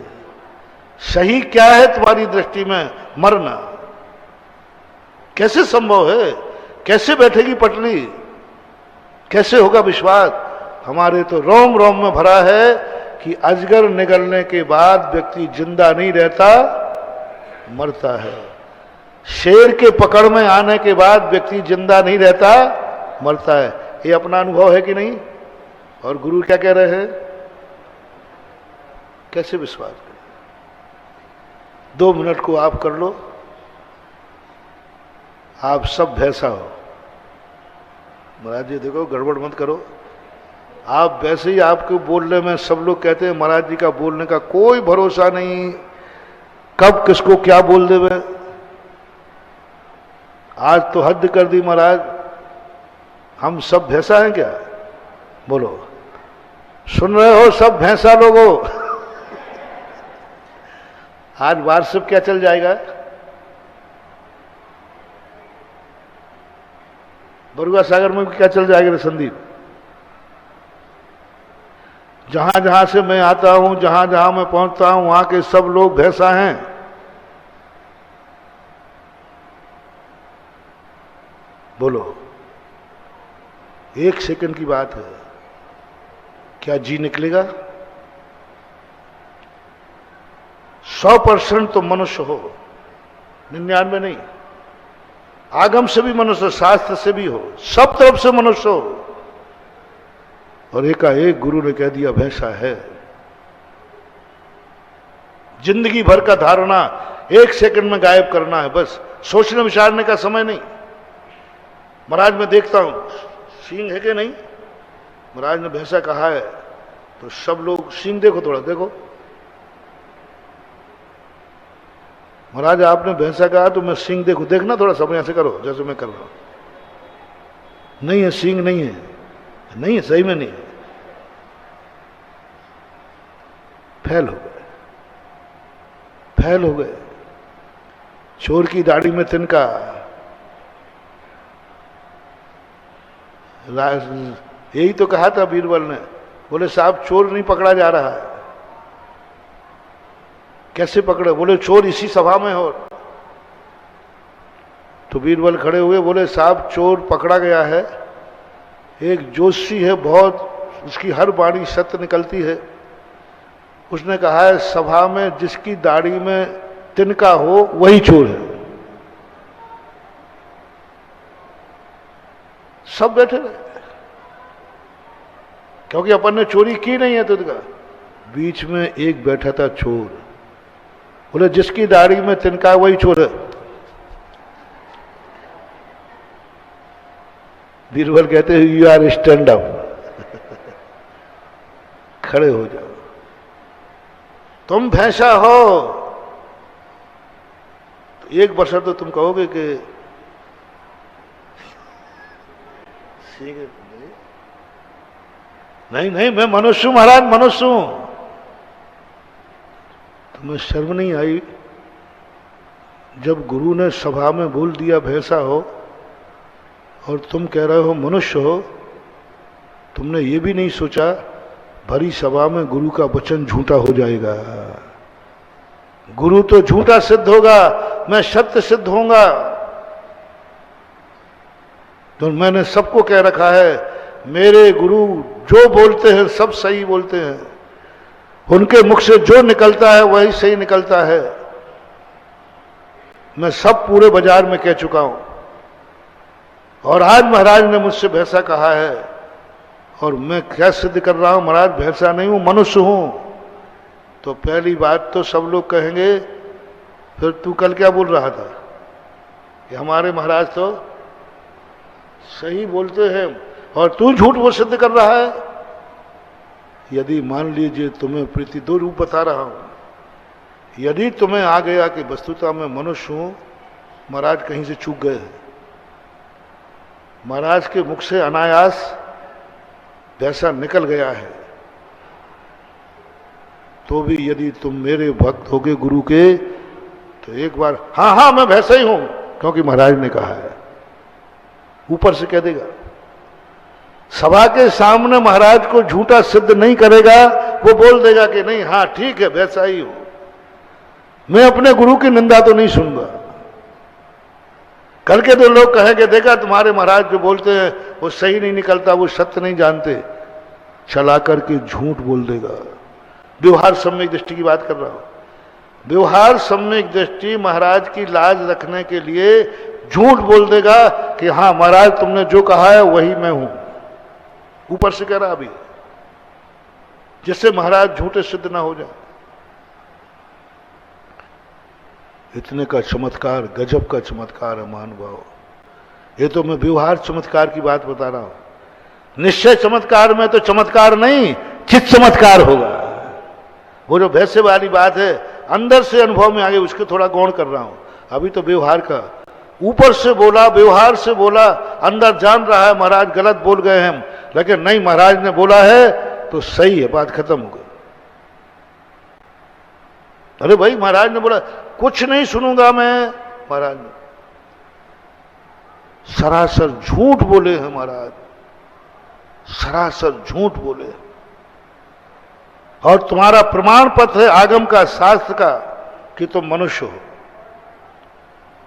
सही क्या है तुम्हारी दृष्टि में? मरना कैसे संभव है? कैसे बैठेगी पटली? कैसे होगा विश्वास? हमारे तो रोम रोम में भरा है कि अजगर निगलने के बाद व्यक्ति जिंदा नहीं रहता, मरता है। शेर के पकड़ में आने के बाद व्यक्ति जिंदा नहीं रहता, मरता है। ये अपना अनुभव है कि नहीं? और गुरु क्या कह रहे हैं? कैसे विश्वास करें? 2 मिनट को आप कर लो, आप सब भैंसा हो। महाराज जी देखो गड़बड़ मत करो, आप वैसे ही आपके बोलने में सब लोग कहते हैं महाराज जी का बोलने का कोई भरोसा नहीं, कब किसको क्या बोल देवे। आज तो हद कर दी महाराज, हम सब भैंसा हैं क्या? बोलो, सुन रहे हो सब भैंसा लोगों? आज व्हाट्सएप क्या चल जाएगा? बरुआ सागर में क्या चल जाएगा संदीप? जहां जहां से मैं आता हूं, जहां जहां मैं पहुंचता हूं, वहां के सब लोग भैंसा हैं। बोलो, 1 सेकंड की बात है, क्या जी निकलेगा? 100% तो मनुष्य हो, 99 नहीं। आगम से भी मनुष्य, शास्त्र से भी हो, सब तरफ से मनुष्य हो, और एकाएक गुरु ने कह दिया भैंसा है। जिंदगी भर का धारणा 1 सेकंड में गायब करना है, बस सोचने विचारने का समय नहीं। महाराज मैं देखता हूं सींग है कि नहीं, महाराज ने भैंसा कहा है तो सब लोग सींग देखो, थोड़ा देखो। महाराज आपने भैंसा कहा तो मैं सींग देखो, देखना थोड़ा, सब यहां से करो जैसे मैं कर रहा हूं। नहीं है सींग, नहीं है, नहीं है, सही में नहीं है। फैल हो गए, फैल हो गए। चोर की दाढ़ी में तिनका, यही तो कहा था बीरबल ने। बोले साहब चोर नहीं पकड़ा जा रहा है। कैसे पकड़े? बोले चोर इसी सभा में हो। तो बीरबल खड़े हुए, बोले साहब चोर पकड़ा गया है, एक जोशी है बहुत, उसकी हर वाणी सत्य निकलती है। उसने कहा है सभा में जिसकी दाढ़ी में तिनका हो वही चोर है। सब बैठे रहे, क्योंकि अपन ने चोरी की नहीं है। तो बीच में एक बैठा था चोर, बोले जिसकी दाढ़ी में तिनका है वही चोर है। बीरबल कहते हैं यू आर स्टैंड अप, खड़े हो जाओ। तुम भैंसा हो तो एक बरसर तो तुम कहोगे कि नहीं नहीं मैं मनुष्य हूं महाराज, मनुष्य हूं। तुम्हें शर्म नहीं आई जब गुरु ने सभा में बोल दिया भैंसा हो, और तुम कह रहे हो मनुष्य हो? तुमने ये भी नहीं सोचा भरी सभा में गुरु का वचन झूठा हो जाएगा। गुरु तो झूठा सिद्ध होगा, मैं सत्य सिद्ध होऊंगा। तो मैंने सबको कह रखा है मेरे गुरु जो बोलते हैं सब सही बोलते हैं, उनके मुख से जो निकलता है वही सही निकलता है। मैं सब पूरे बाजार में कह चुका हूं, और आज महाराज ने मुझसे भैंसा कहा है, और मैं क्या सिद्ध कर रहा हूं महाराज भैंसा नहीं हूं, मनुष्य हूं। तो पहली बात तो सब लोग कहेंगे फिर तू कल क्या बोल रहा था? कि हमारे महाराज तो सही बोलते हैं और तू झूठ वो सिद्ध कर रहा है। यदि मान लीजिए तुम्हें प्रीति दो रूप बता रहा हूं, यदि तुम्हें आ गया कि वस्तुतः मैं मनुष्य हूं, महाराज कहीं से चूक गए हैं, महाराज के मुख से अनायास वैसा निकल गया है, तो भी यदि तुम मेरे भक्त होगे गुरु के, तो एक बार हाँ हाँ मैं वैसा ही हूं क्योंकि महाराज ने कहा है, ऊपर से कह देगा। सभा के सामने महाराज को झूठा सिद्ध नहीं करेगा, वो बोल देगा कि नहीं हाँ ठीक है वैसा ही हूं, मैं अपने गुरु की निंदा तो नहीं सुनूंगा। कल के तो लोग कहेंगे देखा तुम्हारे महाराज जो बोलते हैं वो सही नहीं निकलता, वो सत्य नहीं जानते, चला करके झूठ बोल देगा। व्यवहार सम्यक दृष्टि की बात कर रहा हूं। व्यवहार सम्यक दृष्टि महाराज की लाज रखने के लिए झूठ बोल देगा कि हाँ महाराज तुमने जो कहा है वही मैं हूं, ऊपर से कह रहा अभी, जिससे महाराज झूठे सिद्ध ना हो जाए। इतने का चमत्कार, गजब का चमत्कार है महानुभाव। ये तो मैं व्यवहार चमत्कार की बात बता रहा हूं। निश्चय चमत्कार में तो चमत्कार नहीं चित चमत्कार होगा। वो जो वैसे वाली बात है अंदर से अनुभव में आगे उसके थोड़ा गौण कर रहा हूं। अभी तो व्यवहार का, ऊपर से बोला व्यवहार से बोला, अंदर जान रहा है महाराज गलत बोल गए हम, लेकिन नहीं महाराज ने बोला है तो सही है, बात खत्म हो गई। अरे भाई महाराज ने बोला कुछ नहीं सुनूंगा मैं, महाराज ने सरासर झूठ बोले हैं महाराज, सरासर झूठ बोले। और तुम्हारा प्रमाण पत्र है आगम का, शास्त्र का कि तुम मनुष्य हो,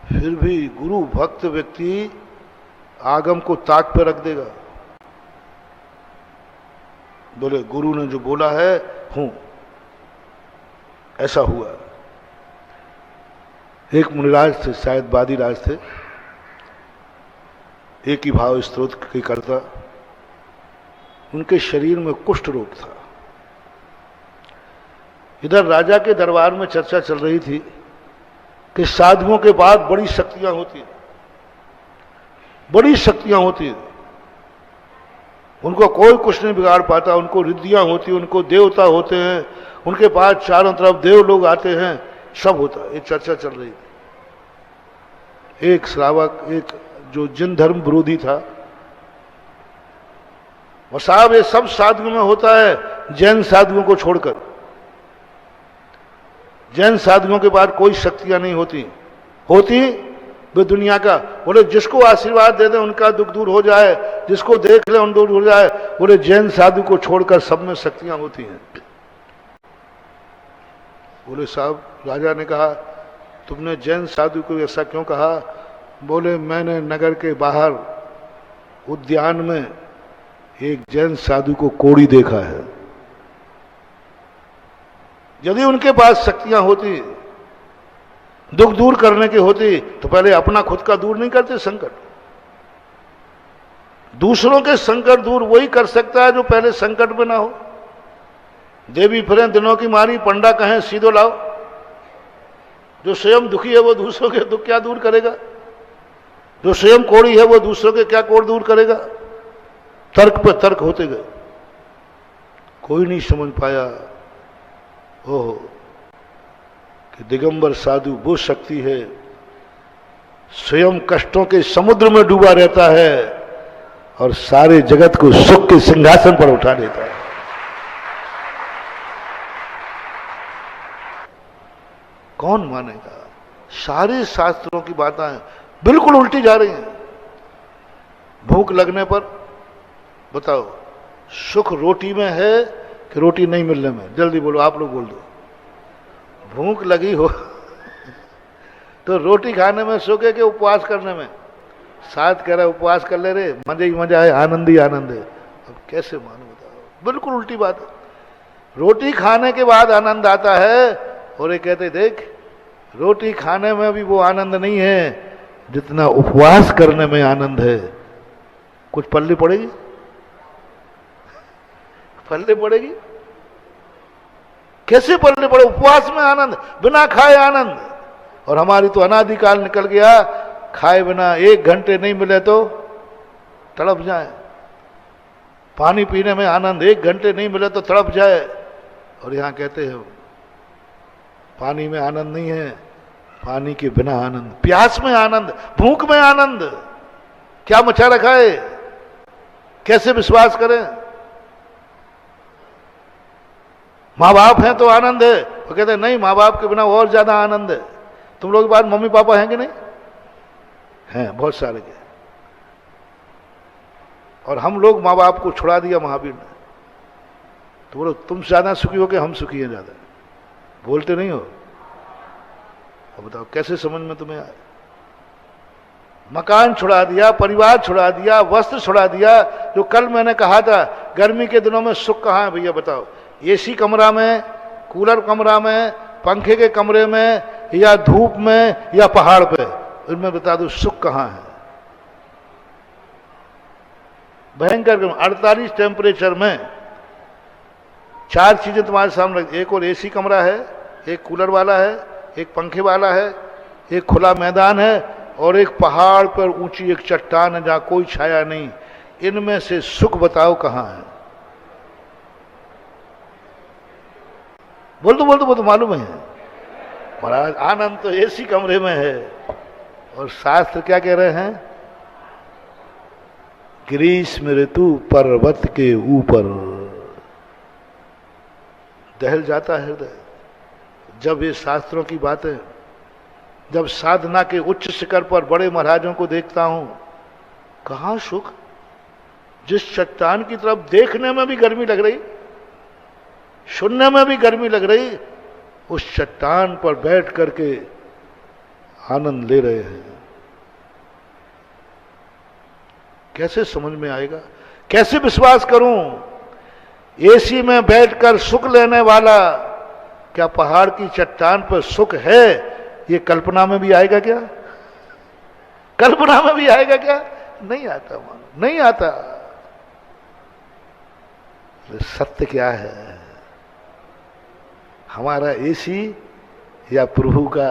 फिर भी गुरु भक्त व्यक्ति आगम को ताक पर रख देगा, बोले गुरु ने जो बोला है हूं, ऐसा हुआ। एक मुनिराज थे, शायद वादीराज थे, एक ही भाव स्त्रोत के करता, उनके शरीर में कुष्ठ रोग था। इधर राजा के दरबार में चर्चा चल रही थी कि साधुओं के बाद बड़ी शक्तियां होती हैं, बड़ी शक्तियां होती हैं, उनको कोई कुछ नहीं बिगाड़ पाता, उनको रिद्धियां होती, उनको देवता होते हैं, उनके पास चारों तरफ देव लोग आते हैं, सब होता है। ये चर्चा चल रही थी। एक श्रावक, एक जो जिन धर्म विरोधी था, और साहब ये सब साधुओं में होता है जैन साधुओं को छोड़कर। जैन साधुओं के पास कोई शक्तियां नहीं होती, होती वे दुनिया का, बोले जिसको आशीर्वाद दे दे उनका दुख दूर हो जाए, जिसको देख ले उन दूर हो जाए, बोले जैन साधु को छोड़कर सब में शक्तियां होती हैं। बोले साहब, राजा ने कहा तुमने जैन साधु को ऐसा क्यों कहा? बोले मैंने नगर के बाहर उद्यान में एक जैन साधु को कोड़ी देखा है। यदि उनके पास शक्तियां होती, दुख दूर करने की होती, तो पहले अपना खुद का दूर नहीं करते संकट। दूसरों के संकट दूर वही कर सकता है जो पहले संकट में ना हो। देवी फिरें दिनों की मारी, पंडा कहें सीधो लाओ। जो स्वयं दुखी है वो दूसरों के दुख क्या दूर करेगा? जो स्वयं कोड़ी है वो दूसरों के क्या कोड़ दूर करेगा? तर्क पे तर्क होते गए, कोई नहीं समझ पाया ओह कि दिगंबर साधु वो शक्ति है, स्वयं कष्टों के समुद्र में डूबा रहता है और सारे जगत को सुख के सिंहासन पर उठा देता है। कौन मानेगा? सारे शास्त्रों की बातें बिल्कुल उल्टी जा रही हैं। भूख लगने पर बताओ सुख रोटी में है कि रोटी नहीं मिलने में? जल्दी बोलो, आप लोग बोल दो। भूख लगी हो तो रोटी खाने में सुख है कि उपवास करने में? साथ कह रहा है उपवास कर ले रे, मजे ही मजा है, आनंद ही आनंद है। अब कैसे मानो बताओ? बिल्कुल उल्टी बात है। रोटी खाने के बाद आनंद आता है और ये कहते देख रोटी खाने में भी वो आनंद नहीं है जितना उपवास करने में आनंद है। कुछ पल्ले पड़ेगी? पल्ले पड़ेगी? कैसे पल्ले पड़े? उपवास में आनंद, बिना खाए आनंद। और हमारी तो अनादिकाल निकल गया, खाए बिना 1 घंटे नहीं मिले तो तड़प जाए, पानी पीने में आनंद 1 घंटे नहीं मिले तो तड़प जाए। और यहां कहते हैं पानी में आनंद नहीं है, पानी के बिना आनंद, प्यास में आनंद, भूख में आनंद। क्या मचा रखा है, कैसे विश्वास करें? माँ बाप हैं तो आनंद है, वो कहते हैं नहीं, माँ बाप के बिना और ज्यादा आनंद है। तुम लोग के पास मम्मी पापा हैं कि नहीं? हैं, बहुत सारे के। और हम लोग माँ बाप को छुड़ा दिया महावीर ने। तो बोलो तुम ज्यादा सुखी हो कि हम सुखी हैं ज्यादा? बोलते नहीं हो। अब बताओ कैसे समझ में तुम्हें आए? मकान छुड़ा दिया, परिवार छुड़ा दिया, वस्त्र छुड़ा दिया। जो कल मैंने कहा था गर्मी के दिनों में सुख कहाँ है भैया बताओ? एसी कमरा में, कूलर कमरा में, पंखे के कमरे में, या धूप में, या पहाड़ पे? इनमें बता दो सुख कहाँ है? भयंकर 48 टेम्परेचर में 4 चीजें तुम्हारे सामने रख, एक और एसी कमरा है, एक कूलर वाला है, एक पंखे वाला है, एक खुला मैदान है, और एक पहाड़ पर ऊंची एक चट्टान है जहां कोई छाया नहीं। इनमें से सुख बताओ कहां है? बोल दो मालूम है महाराज, आनंद तो एसी कमरे में है। और शास्त्र क्या कह रहे हैं? ग्रीष्म ऋतु पर्वत के ऊपर। दहल जाता है हृदय जब ये शास्त्रों की बातें, जब साधना के उच्च शिखर पर बड़े महाराजों को देखता हूं। कहां सुख? जिस चट्टान की तरफ देखने में भी गर्मी लग रही, सुनने में भी गर्मी लग रही, उस चट्टान पर बैठ करके आनंद ले रहे हैं। कैसे समझ में आएगा? कैसे विश्वास करूं? एसी में बैठकर सुख लेने वाला क्या पहाड़ की चट्टान पर सुख है? ये कल्पना में भी आएगा क्या? कल्पना में भी आएगा क्या? नहीं आता, नहीं आता। सत्य क्या है? हमारा एसी या प्रभु का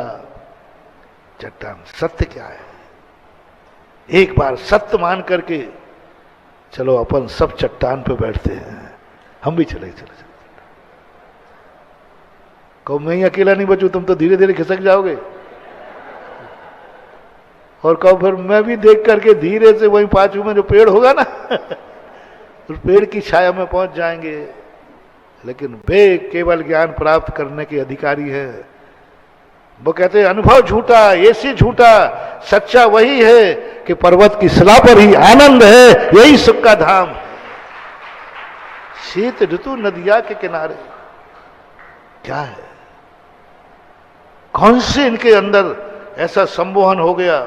चट्टान? सत्य क्या है? एक बार सत्य मान करके चलो अपन सब चट्टान पे बैठते हैं। हम भी चले चले चले। कहो मैं ही अकेला नहीं बचूं, तुम तो धीरे धीरे खिसक जाओगे। और कहो फिर मैं भी देख करके धीरे से वहीं पांचू में जो पेड़ होगा ना उस पेड़ की छाया में पहुंच जाएंगे। लेकिन वे केवल ज्ञान प्राप्त करने के अधिकारी है। वो कहते हैं अनुभव झूठा, एसी झूठा, सच्चा वही है कि पर्वत की शिला पर ही आनंद है, यही सुख का धाम। शीत ऋतु नदिया के किनारे क्या है? कौन से इनके अंदर ऐसा सम्मोहन हो गया?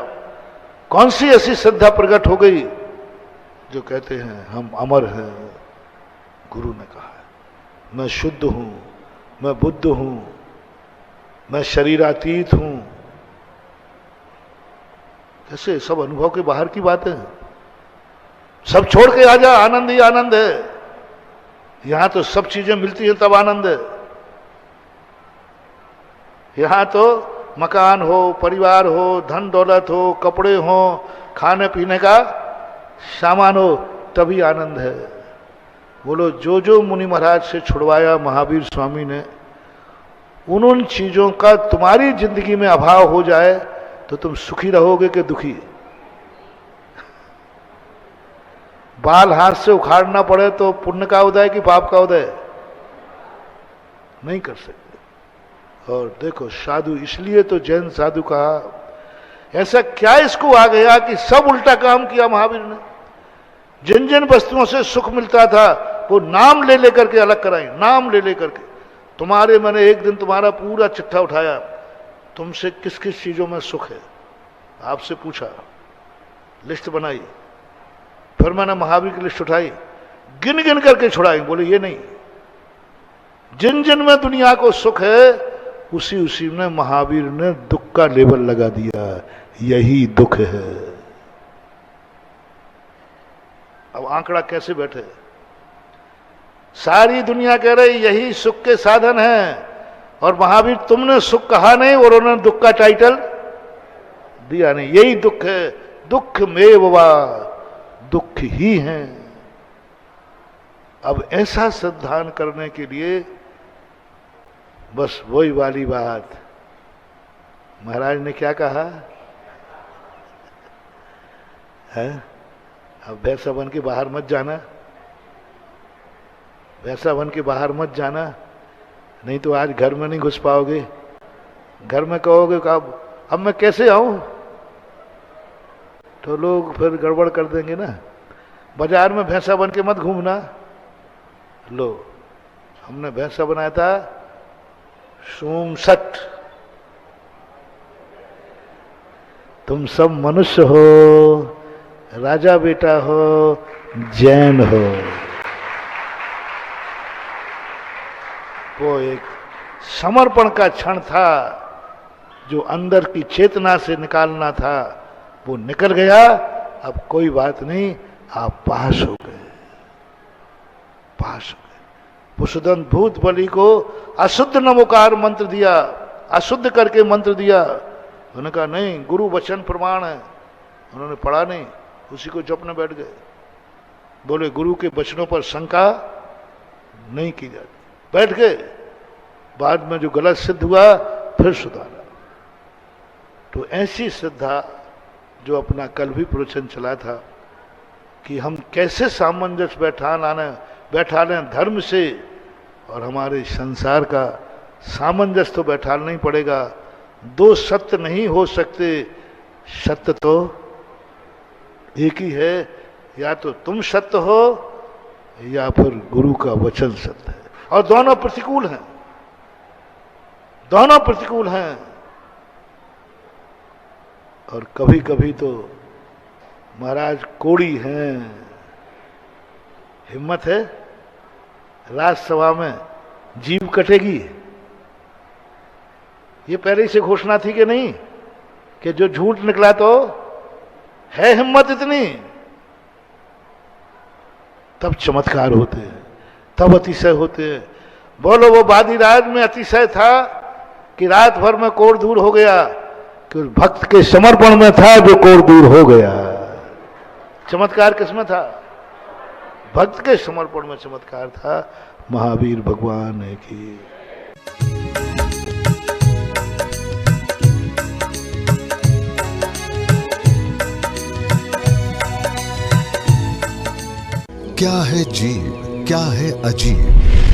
कौन सी ऐसी श्रद्धा प्रकट हो गई जो कहते हैं हम अमर हैं? गुरु ने कहा है मैं शुद्ध हूं, मैं बुद्ध हूं, मैं शरीरातीत हूं। कैसे? सब अनुभव के बाहर की बातें हैं। सब छोड़ के आ जा, आनंद ही आनंद है। यहां तो सब चीजें मिलती हैं तब आनंद है। यहां तो मकान हो, परिवार हो, धन दौलत हो, कपड़े हो, खाने पीने का सामान हो, तभी आनंद है। बोलो जो जो मुनि महाराज से छुड़वाया महावीर स्वामी ने, उन चीजों का तुम्हारी जिंदगी में अभाव हो जाए तो तुम सुखी रहोगे कि दुखी? बाल हाथ से उखाड़ना पड़े तो पुण्य का उदय कि पाप का उदय? नहीं कर सकते। और देखो साधु, इसलिए तो जैन साधु कहा, ऐसा क्या इसको आ गया कि सब उल्टा काम किया महावीर ने। जिन जिन वस्तुओं से सुख मिलता था वो नाम ले लेकर के अलग कराई, नाम ले लेकर के। तुम्हारे मैंने एक दिन तुम्हारा पूरा चिट्ठा उठाया, तुमसे किस किस चीजों में सुख है आपसे पूछा, लिस्ट बनाई। फिर मैंने महावीर की लिस्ट उठाई, गिन गिन करके छुड़ाई। बोले ये नहीं, जिन जिन में दुनिया को सुख है उसी उसी में महावीर ने दुख का लेबल लगा दिया, यही दुख है। अब आंकड़ा कैसे बैठे? सारी दुनिया कह रही यही सुख के साधन है, और महावीर तुमने सुख कहा नहीं और उन्होंने दुख का टाइटल दिया नहीं। यही दुख है, दुख में वा, दुख ही है। अब ऐसा सिद्धांत करने के लिए बस वही वाली बात, महाराज ने क्या कहा है, अब भैंसा बन के बाहर मत जाना, वैसा बन के बाहर मत जाना, नहीं तो आज घर में नहीं घुस पाओगे। घर में कहोगे कि अब मैं कैसे आऊं, तो लोग फिर गड़बड़ कर देंगे ना। बाजार में भैंसा बन के मत घूमना। लो, हमने भैंसा बनाया था सोमसठ। तुम सब मनुष्य हो, राजा बेटा हो, जैन हो। वो एक समर्पण का क्षण था जो अंदर की चेतना से निकालना था, वो निकल गया। अब कोई बात नहीं, आप पास हो गए, पास हो गए। पुष्दन भूत बलि को अशुद्ध नमोकार मंत्र दिया, अशुद्ध करके मंत्र दिया। उन्होंने कहा नहीं, गुरु वचन प्रमाण है। उन्होंने पढ़ा नहीं, उसी को जपने बैठ गए। बोले गुरु के वचनों पर शंका नहीं की जाती। बैठ गए। बाद में जो गलत सिद्ध हुआ फिर सुधारा। तो ऐसी श्रद्धा जो अपना कल भी प्रवचन चला था कि हम कैसे सामंजस्य बैठा लें धर्म से, और हमारे संसार का सामंजस्य तो बैठाना ही पड़ेगा। दो सत्य नहीं हो सकते, सत्य तो एक ही है। या तो तुम सत्य हो या फिर गुरु का वचन सत्य है, और दोनों प्रतिकूल हैं, दोनों प्रतिकूल हैं। और कभी कभी तो महाराज कोड़ी हैं। हिम्मत है राज्यसभा में जीभ कटेगी, ये पहले ही से घोषणा थी कि नहीं, कि जो झूठ निकला तो है हिम्मत इतनी, तब चमत्कार होते हैं, तब अतिशय होते हैं। बोलो वो वादिराज में अतिशय था कि रात भर में कोढ़ दूर हो गया, कि उस भक्त के समर्पण में था जो कोढ़ दूर हो गया। चमत्कार किसमें था? भक्त के समर्पण में चमत्कार था। महावीर भगवान की क्या है जीव, क्या है अजीब,